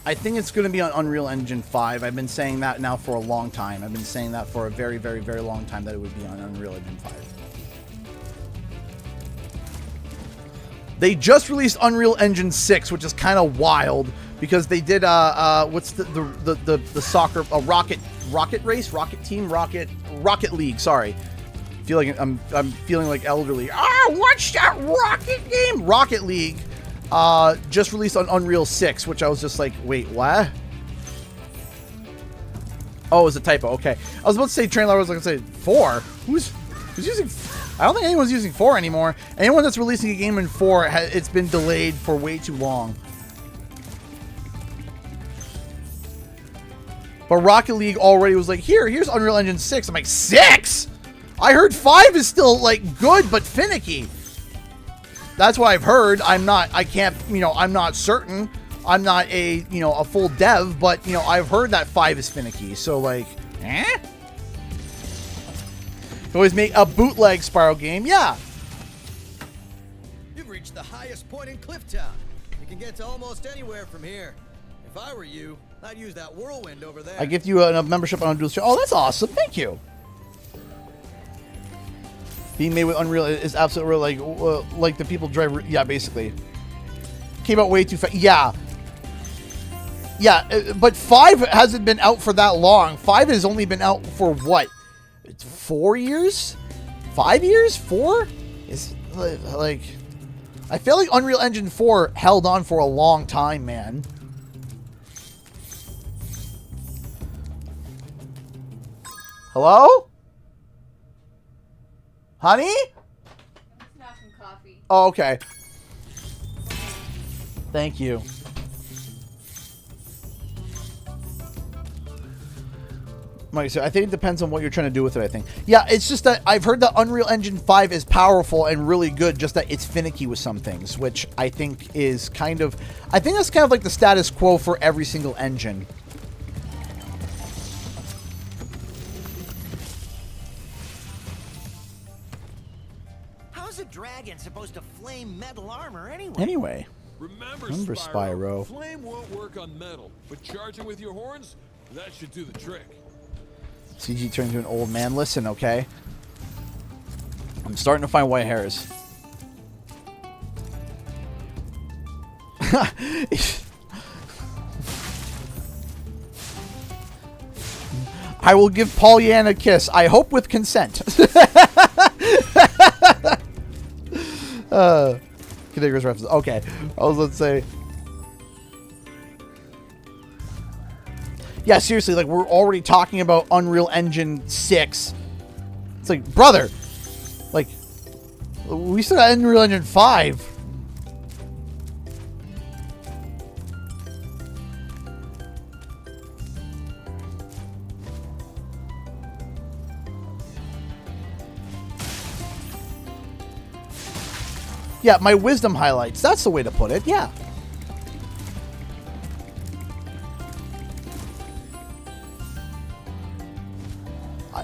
I think it's going to be on Unreal Engine 5. I've been saying that now for a long time. I've been saying that for a very, very, very long time, that it would be on Unreal Engine 5. They just released Unreal Engine 6, which is kind of wild because they did what's the soccer rocket league. Sorry, feel like I'm feeling like elderly. What's that rocket game? Rocket League just released on Unreal 6, which I was just like, wait, what? Oh, it was a typo. Okay, I was about to say trailer. I was going to say 4. Who's using? I don't think anyone's using 4 anymore. Anyone that's releasing a game in 4, it's been delayed for way too long. But Rocket League already was like, here's Unreal Engine 6. I'm like, 6? I heard 5 is still, like, good, but finicky. That's what I've heard. I'm not certain. I'm not a full dev, but, I've heard that 5 is finicky. So, like, always make a bootleg Spyro game. Yeah. You've reached the highest point in Clifftown. You can get to almost anywhere from here. If I were you, I'd use that whirlwind over there. I give you a membership on Dual Stream. Oh, that's awesome. Thank you. Being made with Unreal is absolutely like the people drive. Yeah, basically. Came out way too fast. Yeah. Yeah, but 5 hasn't been out for that long. 5 has only been out for what? It's 4 years? 5 years? 4? It's like, I feel like Unreal Engine 4 held on for a long time, man. Hello? Honey? I'm smashing coffee. Oh, okay. Thank you. Like I said, I think it depends on what you're trying to do with it, I think. Yeah, it's just that I've heard that Unreal Engine 5 is powerful and really good, just that it's finicky with some things, which I think is kind of... I think that's kind of like the status quo for every single engine. How's How's a dragon supposed to flame metal armor anyway? Anyway. Remember, Spyro. Flame won't work on metal, but charging with your horns, that should do the trick. CG turned into an old man. Listen, okay? I'm starting to find white hairs. I will give Pollyanna a kiss. I hope with consent. Cadigger's reference. Okay. I was let's say. Yeah, seriously, like we're already talking about Unreal Engine 6. It's like, brother, like we still got Unreal Engine 5. Yeah, my wisdom highlights. That's the way to put it. Yeah.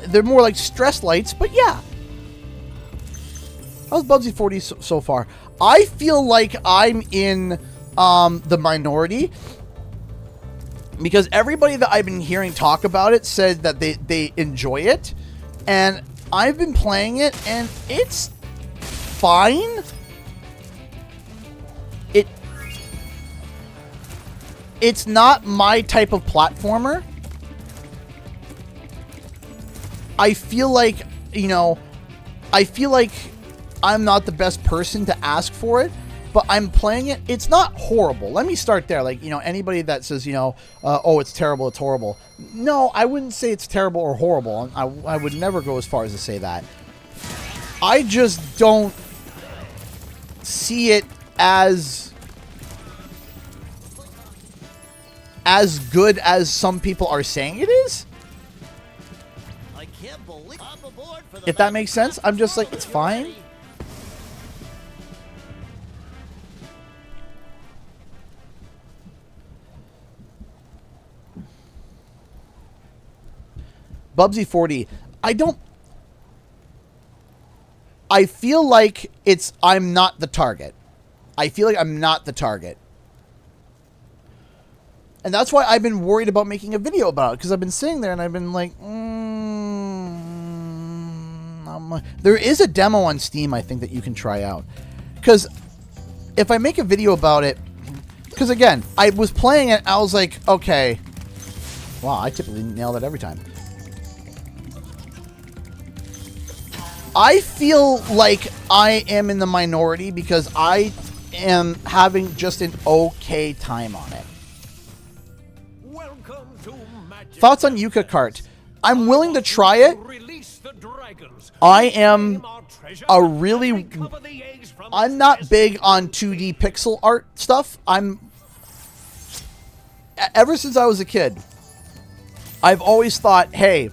They're more like stress lights, but yeah. How's Bubsy 40 so far? I feel like I'm in the minority because everybody that I've been hearing talk about it said that they enjoy it, and I've been playing it and it's fine. It's not my type of platformer. I feel like, you know, I feel like I'm not the best person to ask for it, but I'm playing it. It's not horrible. Let me start there. Like, you know, anybody that says, you know, oh, it's terrible, it's horrible. No, I wouldn't say it's terrible or horrible. I would never go as far as to say that. I just don't see it as good as some people are saying it is. I can't believe I'm aboard for the If that makes sense, I'm just like, it's fine. Bubsy 40, I feel like I'm not the target. I feel like I'm not the target. And that's why I've been worried about making a video about it, because I've been sitting there and I've been like, there is a demo on Steam, I think, that you can try out. Because if I make a video about it, because again, I was playing it, I was like, okay, wow, I typically nail that every time. I feel like I am in the minority because I am having just an okay time on it. Thoughts on Yuka Kart? I'm willing to try it. I am I'm not big on 2D pixel art stuff. Ever since I was a kid, I've always thought, hey,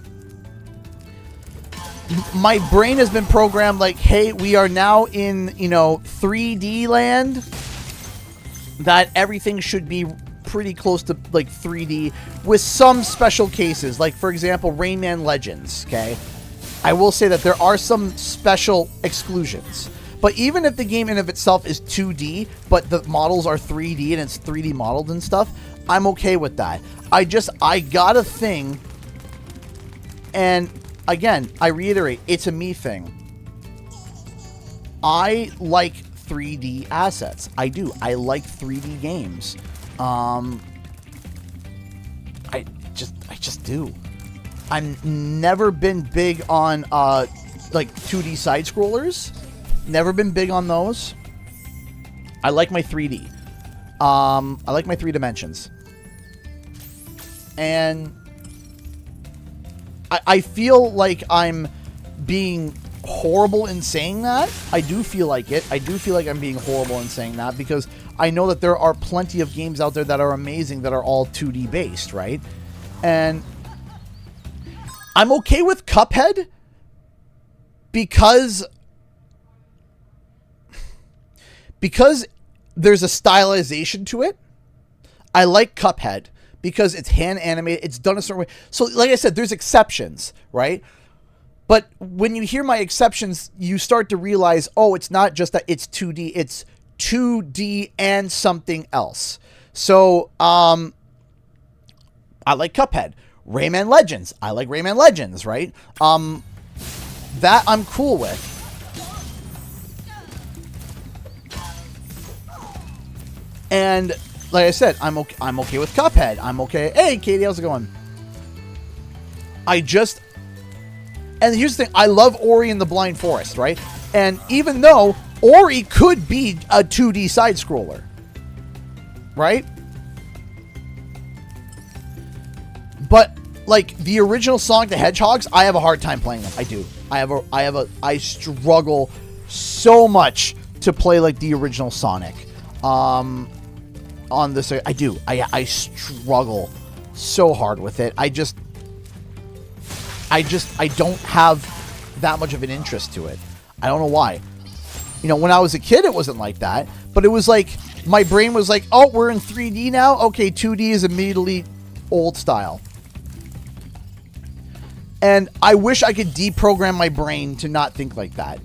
my brain has been programmed like, hey, we are now in, you know, 3D land, that everything should be pretty close to like 3D with some special cases, like for example Rayman Legends. Okay, I will say that there are some special exclusions, but even if the game in of itself is 2D but the models are 3D and it's 3D modeled and stuff, I'm okay with that. I got a thing, and again, I reiterate, it's a me thing. I like 3D assets. I do. I like 3D games. I just do. I've never been big on like 2D side scrollers. Never been big on those. I like my 3D. I like my 3 dimensions. And I feel like I'm being horrible in saying that. I do feel like it. I do feel like I'm being horrible in saying that because I know that there are plenty of games out there that are amazing that are all 2D based, right? And I'm okay with Cuphead because there's a stylization to it. I like Cuphead because it's hand animated, it's done a certain way. So like I said, there's exceptions, right? But when you hear my exceptions, you start to realize, oh, it's not just that it's 2D, it's 2D and something else. So, I like Cuphead. Rayman Legends. I like Rayman Legends, right? That I'm cool with. And like I said, I'm okay with Cuphead. I'm okay. Hey, Katie, how's it going? And here's the thing, I love Ori and the Blind Forest, right? And even though Ori could be a 2D side-scroller, right? But, like, the original Sonic the Hedgehogs, I have a hard time playing them. I do. I struggle so much to play, like, the original Sonic. On this, I do. I struggle so hard with it. I don't have that much of an interest to it. I don't know why. You know, when I was a kid, it wasn't like that. But it was like, my brain was like, oh, we're in 3D now? Okay, 2D is immediately old style. And I wish I could deprogram my brain to not think like that.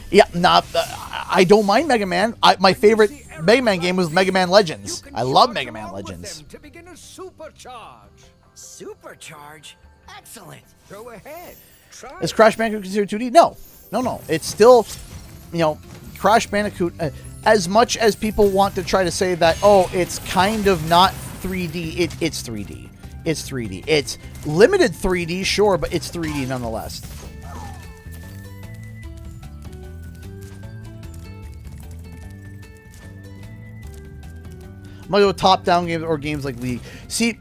Yeah, I don't mind Mega Man. My favorite Mega Man game was Mega Man Legends. I love Mega Man Legends. To begin a supercharge. Supercharge? Excellent. Go ahead. Try. Is Crash Bandicoot considered 2D? No. No. It's still, you know, Crash Bandicoot, as much as people want to try to say that, oh, it's kind of not 3D, it's 3D. It's 3D. It's limited 3D, sure, but it's 3D nonetheless. I'm gonna go top-down games or games like League. See,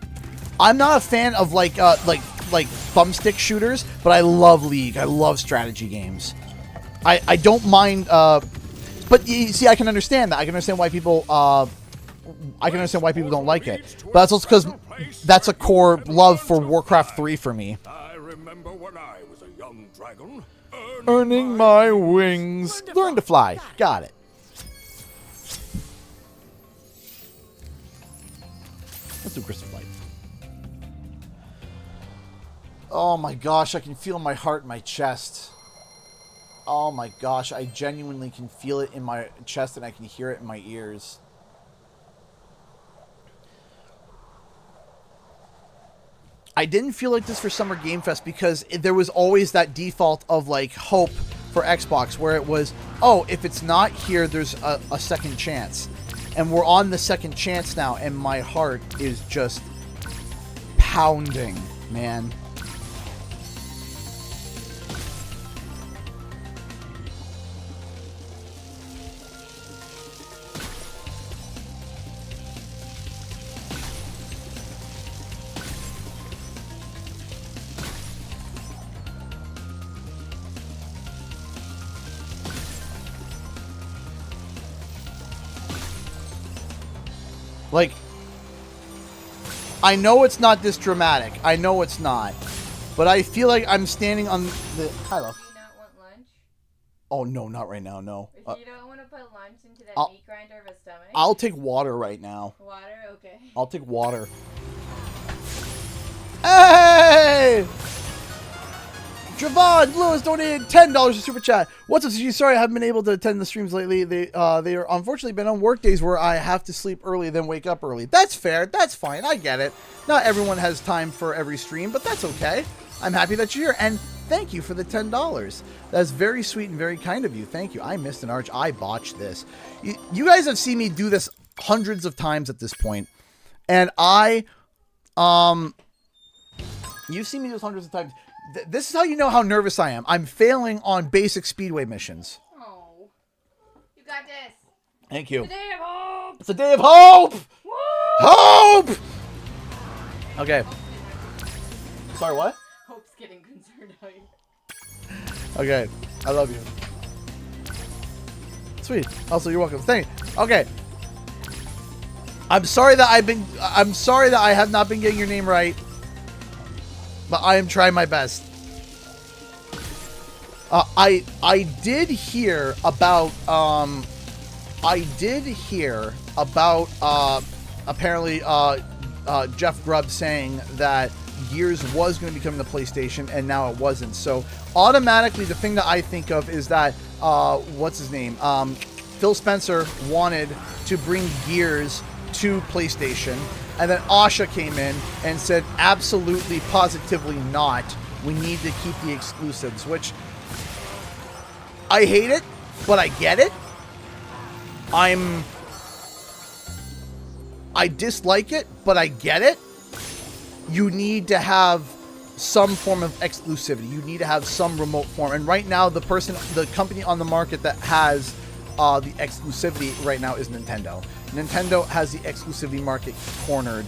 I'm not a fan of like thumbstick shooters, but I love League. I love strategy games. I don't mind. But you see, I can understand that. I can understand why people. I can understand why people don't like it. But that's also because that's a core love for Warcraft 3 for me. I remember when I was a young dragon, Earning my wings. Learn to fly. Got it. Let's do Crystal Light. Oh my gosh, I can feel my heart in my chest. Oh my gosh, I genuinely can feel it in my chest and I can hear it in my ears. I didn't feel like this for Summer Game Fest because there was always that default of like hope for Xbox where it was, oh, if it's not here, there's a second chance. And we're on the second chance now, and my heart is just pounding, man. Like, I know it's not this dramatic. I know it's not. But I feel like I'm standing on the... Hi, love. Do you not want lunch? Oh, no, not right now, no. If you don't want to put lunch into that meat grinder of a stomach... I'll take water right now. Water? Okay. I'll take water. Hey! Javon Lewis donated $10 to Super Chat. What's up, CG? Sorry I haven't been able to attend the streams lately. They are unfortunately been on work days where I have to sleep early, then wake up early. That's fair. That's fine. I get it. Not everyone has time for every stream, but that's okay. I'm happy that you're here, and thank you for the $10. That's very sweet and very kind of you. Thank you. I missed an arch. I botched this. You guys have seen me do this hundreds of times at this point, and you've seen me do this hundreds of times. This is how you know how nervous I am. I'm failing on basic Speedway missions. Oh. You got this. Thank you. It's a day of hope. It's a day of hope. Woo! Hope. Okay. Sorry, what? Hope's getting concerned how you... Okay. I love you. Sweet. Also, you're welcome. Thank you. Okay. I'm sorry that I have not been getting your name right. But I am trying my best. I did hear about apparently Jeff Grubb saying that Gears was going to be coming to PlayStation, and now it wasn't. So automatically, the thing that I think of is that what's his name? Phil Spencer wanted to bring Gears to PlayStation, and then Asha came in and said, absolutely, positively not. We need to keep the exclusives, which I hate it, but I get it. I dislike it, but I get it. You need to have some form of exclusivity. You need to have some remote form. And right now, the company on the market that has the exclusivity right now is Nintendo. Nintendo has the exclusivity market cornered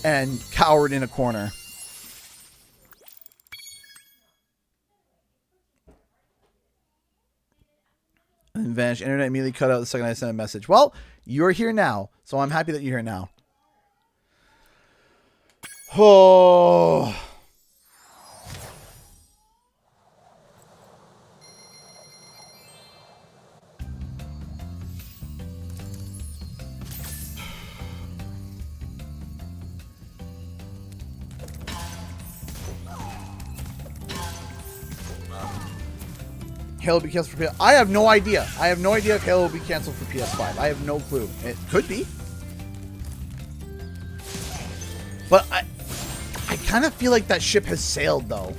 and cowered in a corner. And vanished. Internet immediately cut out the second I sent a message. Well, you're here now, so I'm happy that you're here now. Oh. Halo will be canceled for PS5. I have no idea. I have no idea if Halo will be canceled for PS5. I have no clue. It could be. But I kind of feel like that ship has sailed, though.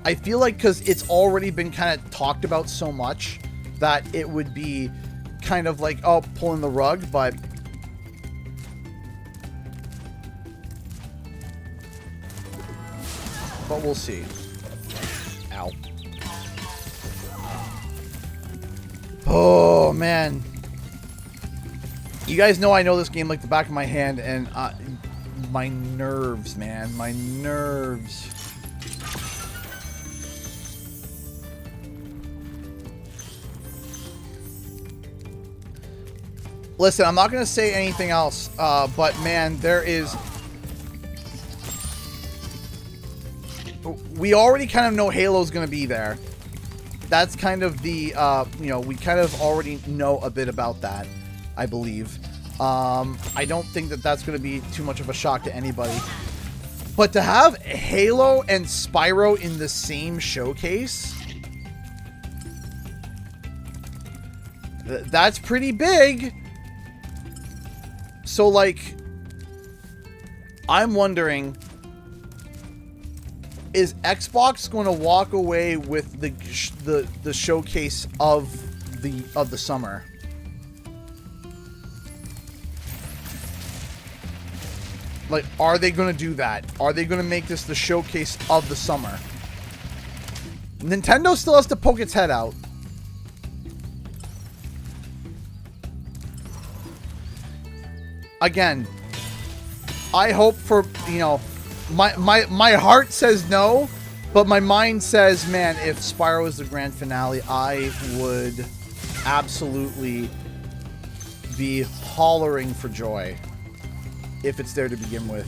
I feel like because it's already been kind of talked about so much that it would be kind of like, oh, pulling the rug, but... But we'll see. Ow. Oh, man. You guys know I know this game like the back of my hand, and my nerves, man. My nerves. Listen, I'm not going to say anything else, but man, there is... We already kind of know Halo's going to be there. That's kind of the, you know, we kind of already know a bit about that, I believe. I don't think that that's going to be too much of a shock to anybody. But to have Halo and Spyro in the same showcase, that's pretty big. So, like, I'm wondering, is Xbox going to walk away with the showcase of the summer? Like, are they going to do that? Are they going to make this the showcase of the summer? Nintendo still has to poke its head out. Again, I hope for, you know, my heart says no, but my mind says, man, if Spyro is the grand finale, I would absolutely be hollering for joy if it's there to begin with.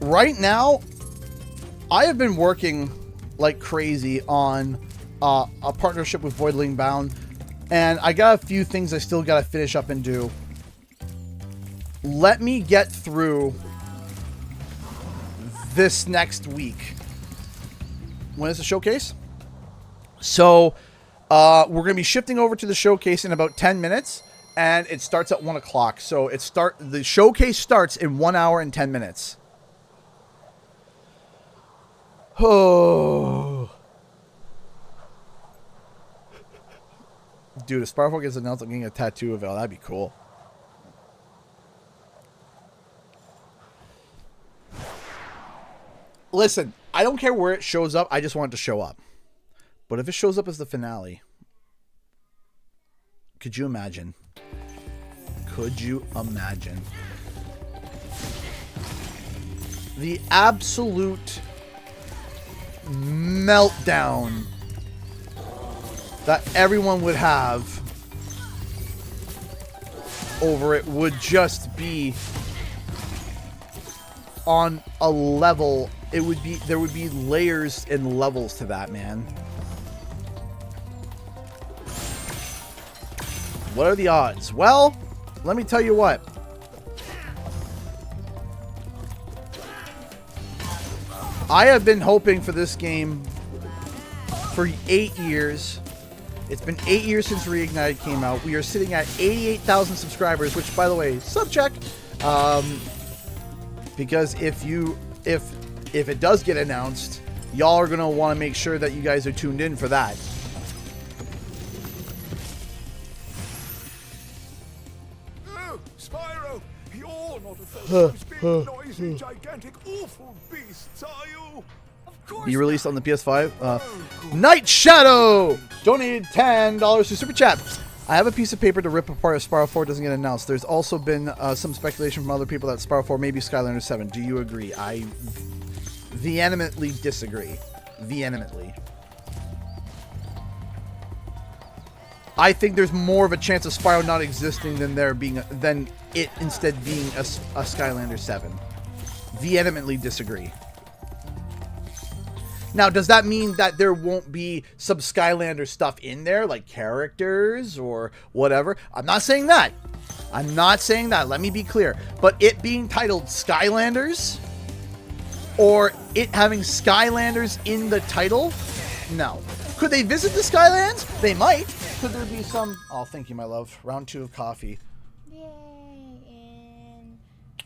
Right now, I have been working like crazy on a partnership with Voidling Bound, and I got a few things I still got to finish up and do. Let me get through this next week. When is the showcase? So we're going to be shifting over to the showcase in about 10 minutes, and it starts at 1 o'clock. So the showcase starts in 1 hour and 10 minutes. Oh. Dude, if Spyro gets announced, I'm getting a tattoo of it. That'd be cool. Listen, I don't care where it shows up. I just want it to show up. But if it shows up as the finale, could you imagine? Could you imagine? The absolute meltdown that everyone would have over it would just be on a level. There would be layers and levels to that, man. What are the odds? Well, let me tell you what. I have been hoping for this game for 8 years. It's been 8 years since Reignited came out. We are sitting at 88,000 subscribers, which, by the way, sub check. Because if it does get announced, y'all are gonna want to make sure that you guys are tuned in for that. Oh, Spyro, you're not afraid of those big, noisy, gigantic, awful beasts, are you? Of course. Be released on the PS5. Night Shadow donated $10 to Super Chat. I have a piece of paper to rip apart if Spyro 4 doesn't get announced. There's also been some speculation from other people that Spyro 4 may be Skylanders 7. Do you agree? I vehemently disagree. Vehemently. I think there's more of a chance of Spyro not existing than it instead being a Skylanders 7. Vehemently disagree. Now, does that mean that there won't be some Skylander stuff in there, like characters or whatever? I'm not saying that. I'm not saying that. Let me be clear. But it being titled Skylanders, or it having Skylanders in the title, no. Could they visit the Skylands? They might. Could there be some... Oh, thank you, my love. Round 2 of coffee. Yay, and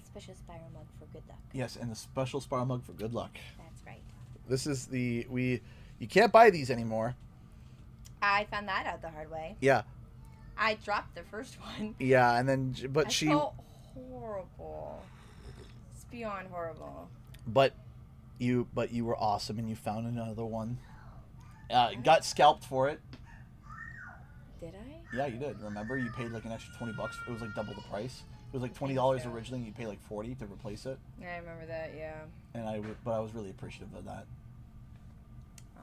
special Spyro mug for good luck. Yes, and the special Spyro mug for good luck. That's right. This is the... You can't buy these anymore. I found that out the hard way. Yeah. I dropped the first one. Yeah, and then... But I felt horrible. It's beyond horrible. But you were awesome, and you found another one. Got scalped for it. Did I? Yeah, you did. Remember, you paid like an extra $20. It was like double the price. It was like $20 originally. And you pay like $40 to replace it. Yeah, I remember that. Yeah. And but I was really appreciative of that. Oh.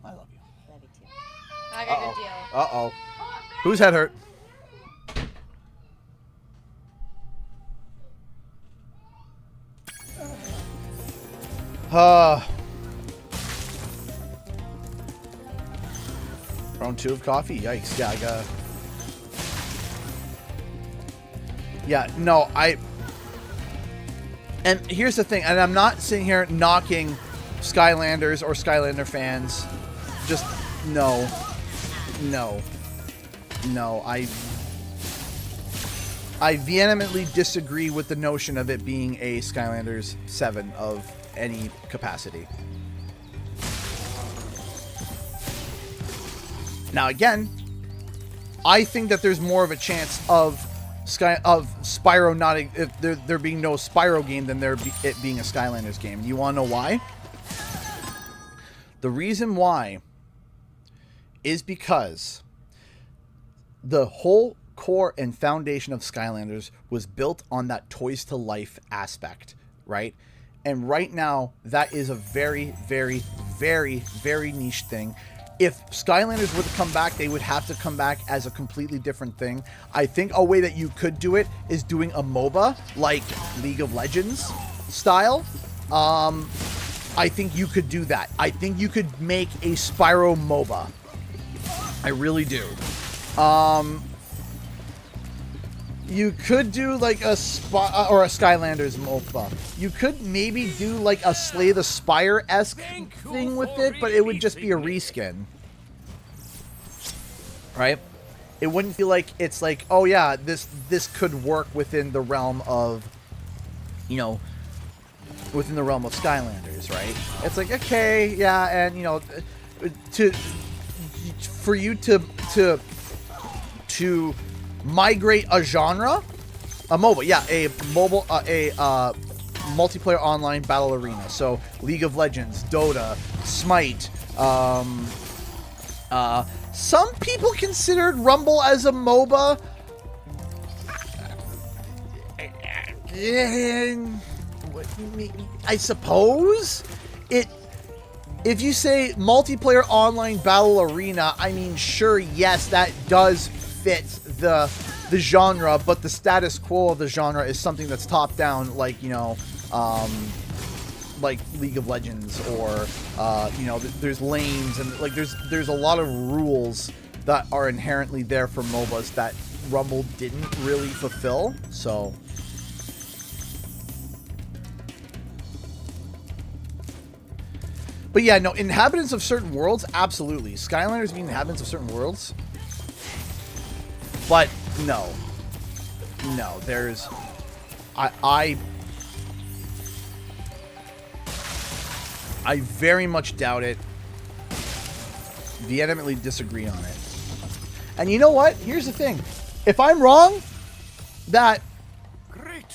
I love you. Love you too. I got a good deal. Uh-oh. Whose head hurt? Round 2 of coffee. Yikes. Yeah, I got... Yeah, no, And here's the thing, and I'm not sitting here knocking Skylanders or Skylander fans. Just, no. No. No, I vehemently disagree with the notion of it being a Skylanders 7 of any capacity. Now again, I think that there's more of a chance of Spyro not if there being no Spyro game than it being a Skylanders game. You want to know why? The reason why is because the whole core and foundation of Skylanders was built on that toys to life aspect, right? And right now, that is a very, very, very, very niche thing. If Skylanders were to come back, they would have to come back as a completely different thing. I think a way that you could do it is doing a MOBA, like League of Legends style. I think you could do that. I think you could make a Spyro MOBA. I really do. You could do like a or a Skylanders MOBA. You could maybe do like a Slay the Spire-esque thing with it, but it would just be a reskin. Right? It wouldn't feel like it's like, oh yeah, this could work within the realm of, you know, within the realm of Skylanders, right? It's like, okay, yeah, and you know, for you to migrate a genre, a MOBA, yeah, a mobile, multiplayer online battle arena. So League of Legends, Dota, Smite. Some people considered Rumble as a MOBA. I suppose it. If you say multiplayer online battle arena, I mean, sure, yes, that does fit the genre, but the status quo of the genre is something that's top down, like, you know, like League of Legends, or you know, there's lanes, and like there's a lot of rules that are inherently there for MOBAs that Rumble didn't really fulfill. So but yeah, no, inhabitants of certain worlds, absolutely. Skylanders being inhabitants of certain worlds. But no, there's I very much doubt it. Vehemently disagree on it. And you know what? Here's the thing. If I'm wrong that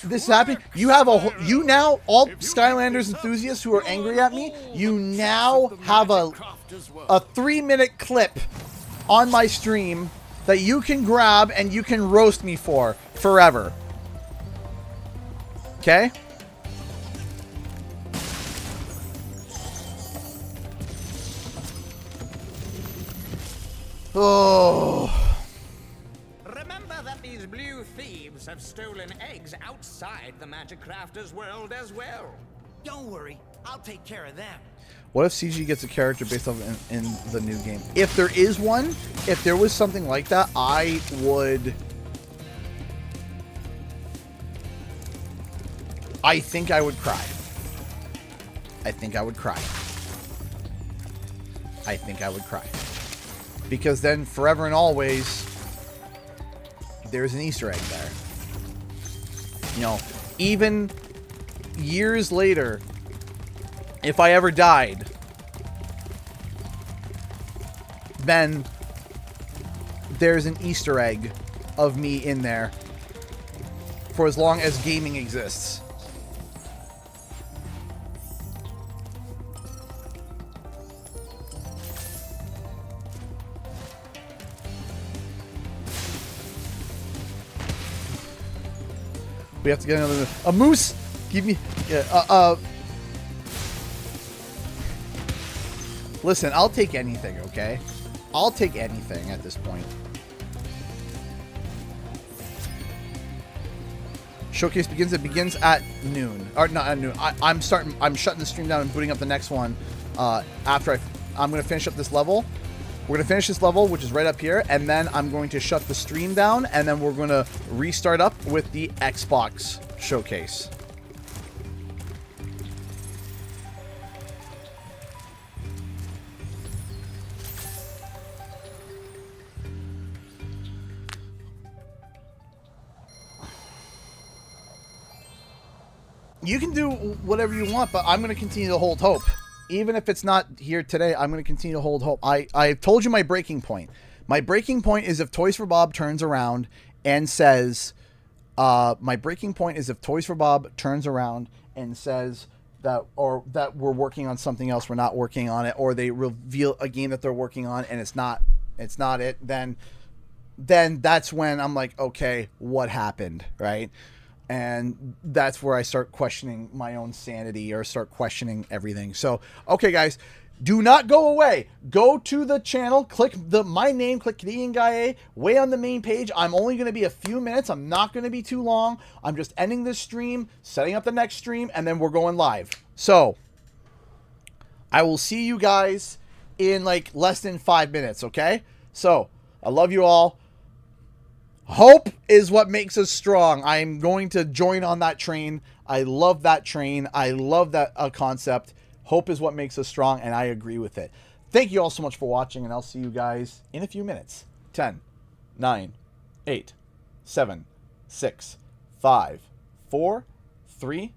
this is happening, you have you now, all Skylanders enthusiasts who are angry at me, you now have a 3-minute clip on my stream that you can grab and you can roast me for forever. Okay? Oh. Remember that these blue thieves have stolen eggs outside the Magic Crafter's world as well. Don't worry, I'll take care of them. What if CG gets a character based off in the new game? If there is one, if there was something like that, I think I would cry. I think I would cry. Because then forever and always, there's an Easter egg there. You know, even years later, if I ever died, then there's an Easter egg of me in there for as long as gaming exists. We have to get another a moose. Give me listen, I'll take anything, okay? I'll take anything at this point. Showcase begins. It begins at noon, or not at noon. I'm shutting the stream down and booting up the next one after I'm going to finish up this level. We're going to finish this level, which is right up here, and then I'm going to shut the stream down, and then we're going to restart up with the Xbox showcase. You can do whatever you want, but I'm going to continue to hold hope. Even if it's not here today, I'm going to continue to hold hope. I've told you my breaking point. My breaking point is if Toys for Bob turns around and says, that we're working on something else, we're not working on it, or they reveal a game that they're working on and it's not it, then that's when I'm like, okay, what happened, right? And that's where I start questioning my own sanity, or start questioning everything. So, okay, guys, do not go away. Go to the channel, click my name, click Canadian Guy A, way on the main page. I'm only going to be a few minutes. I'm not going to be too long. I'm just ending this stream, setting up the next stream, and then we're going live. So, I will see you guys in like less than 5 minutes, okay? So, I love you all. Hope is what makes us strong. I'm going to join on that train. I love that train. I love that concept. Hope is what makes us strong, and I agree with it. Thank you all so much for watching, and I'll see you guys in a few minutes. 10, 9, 8, 7, 6, 5, 4, 3,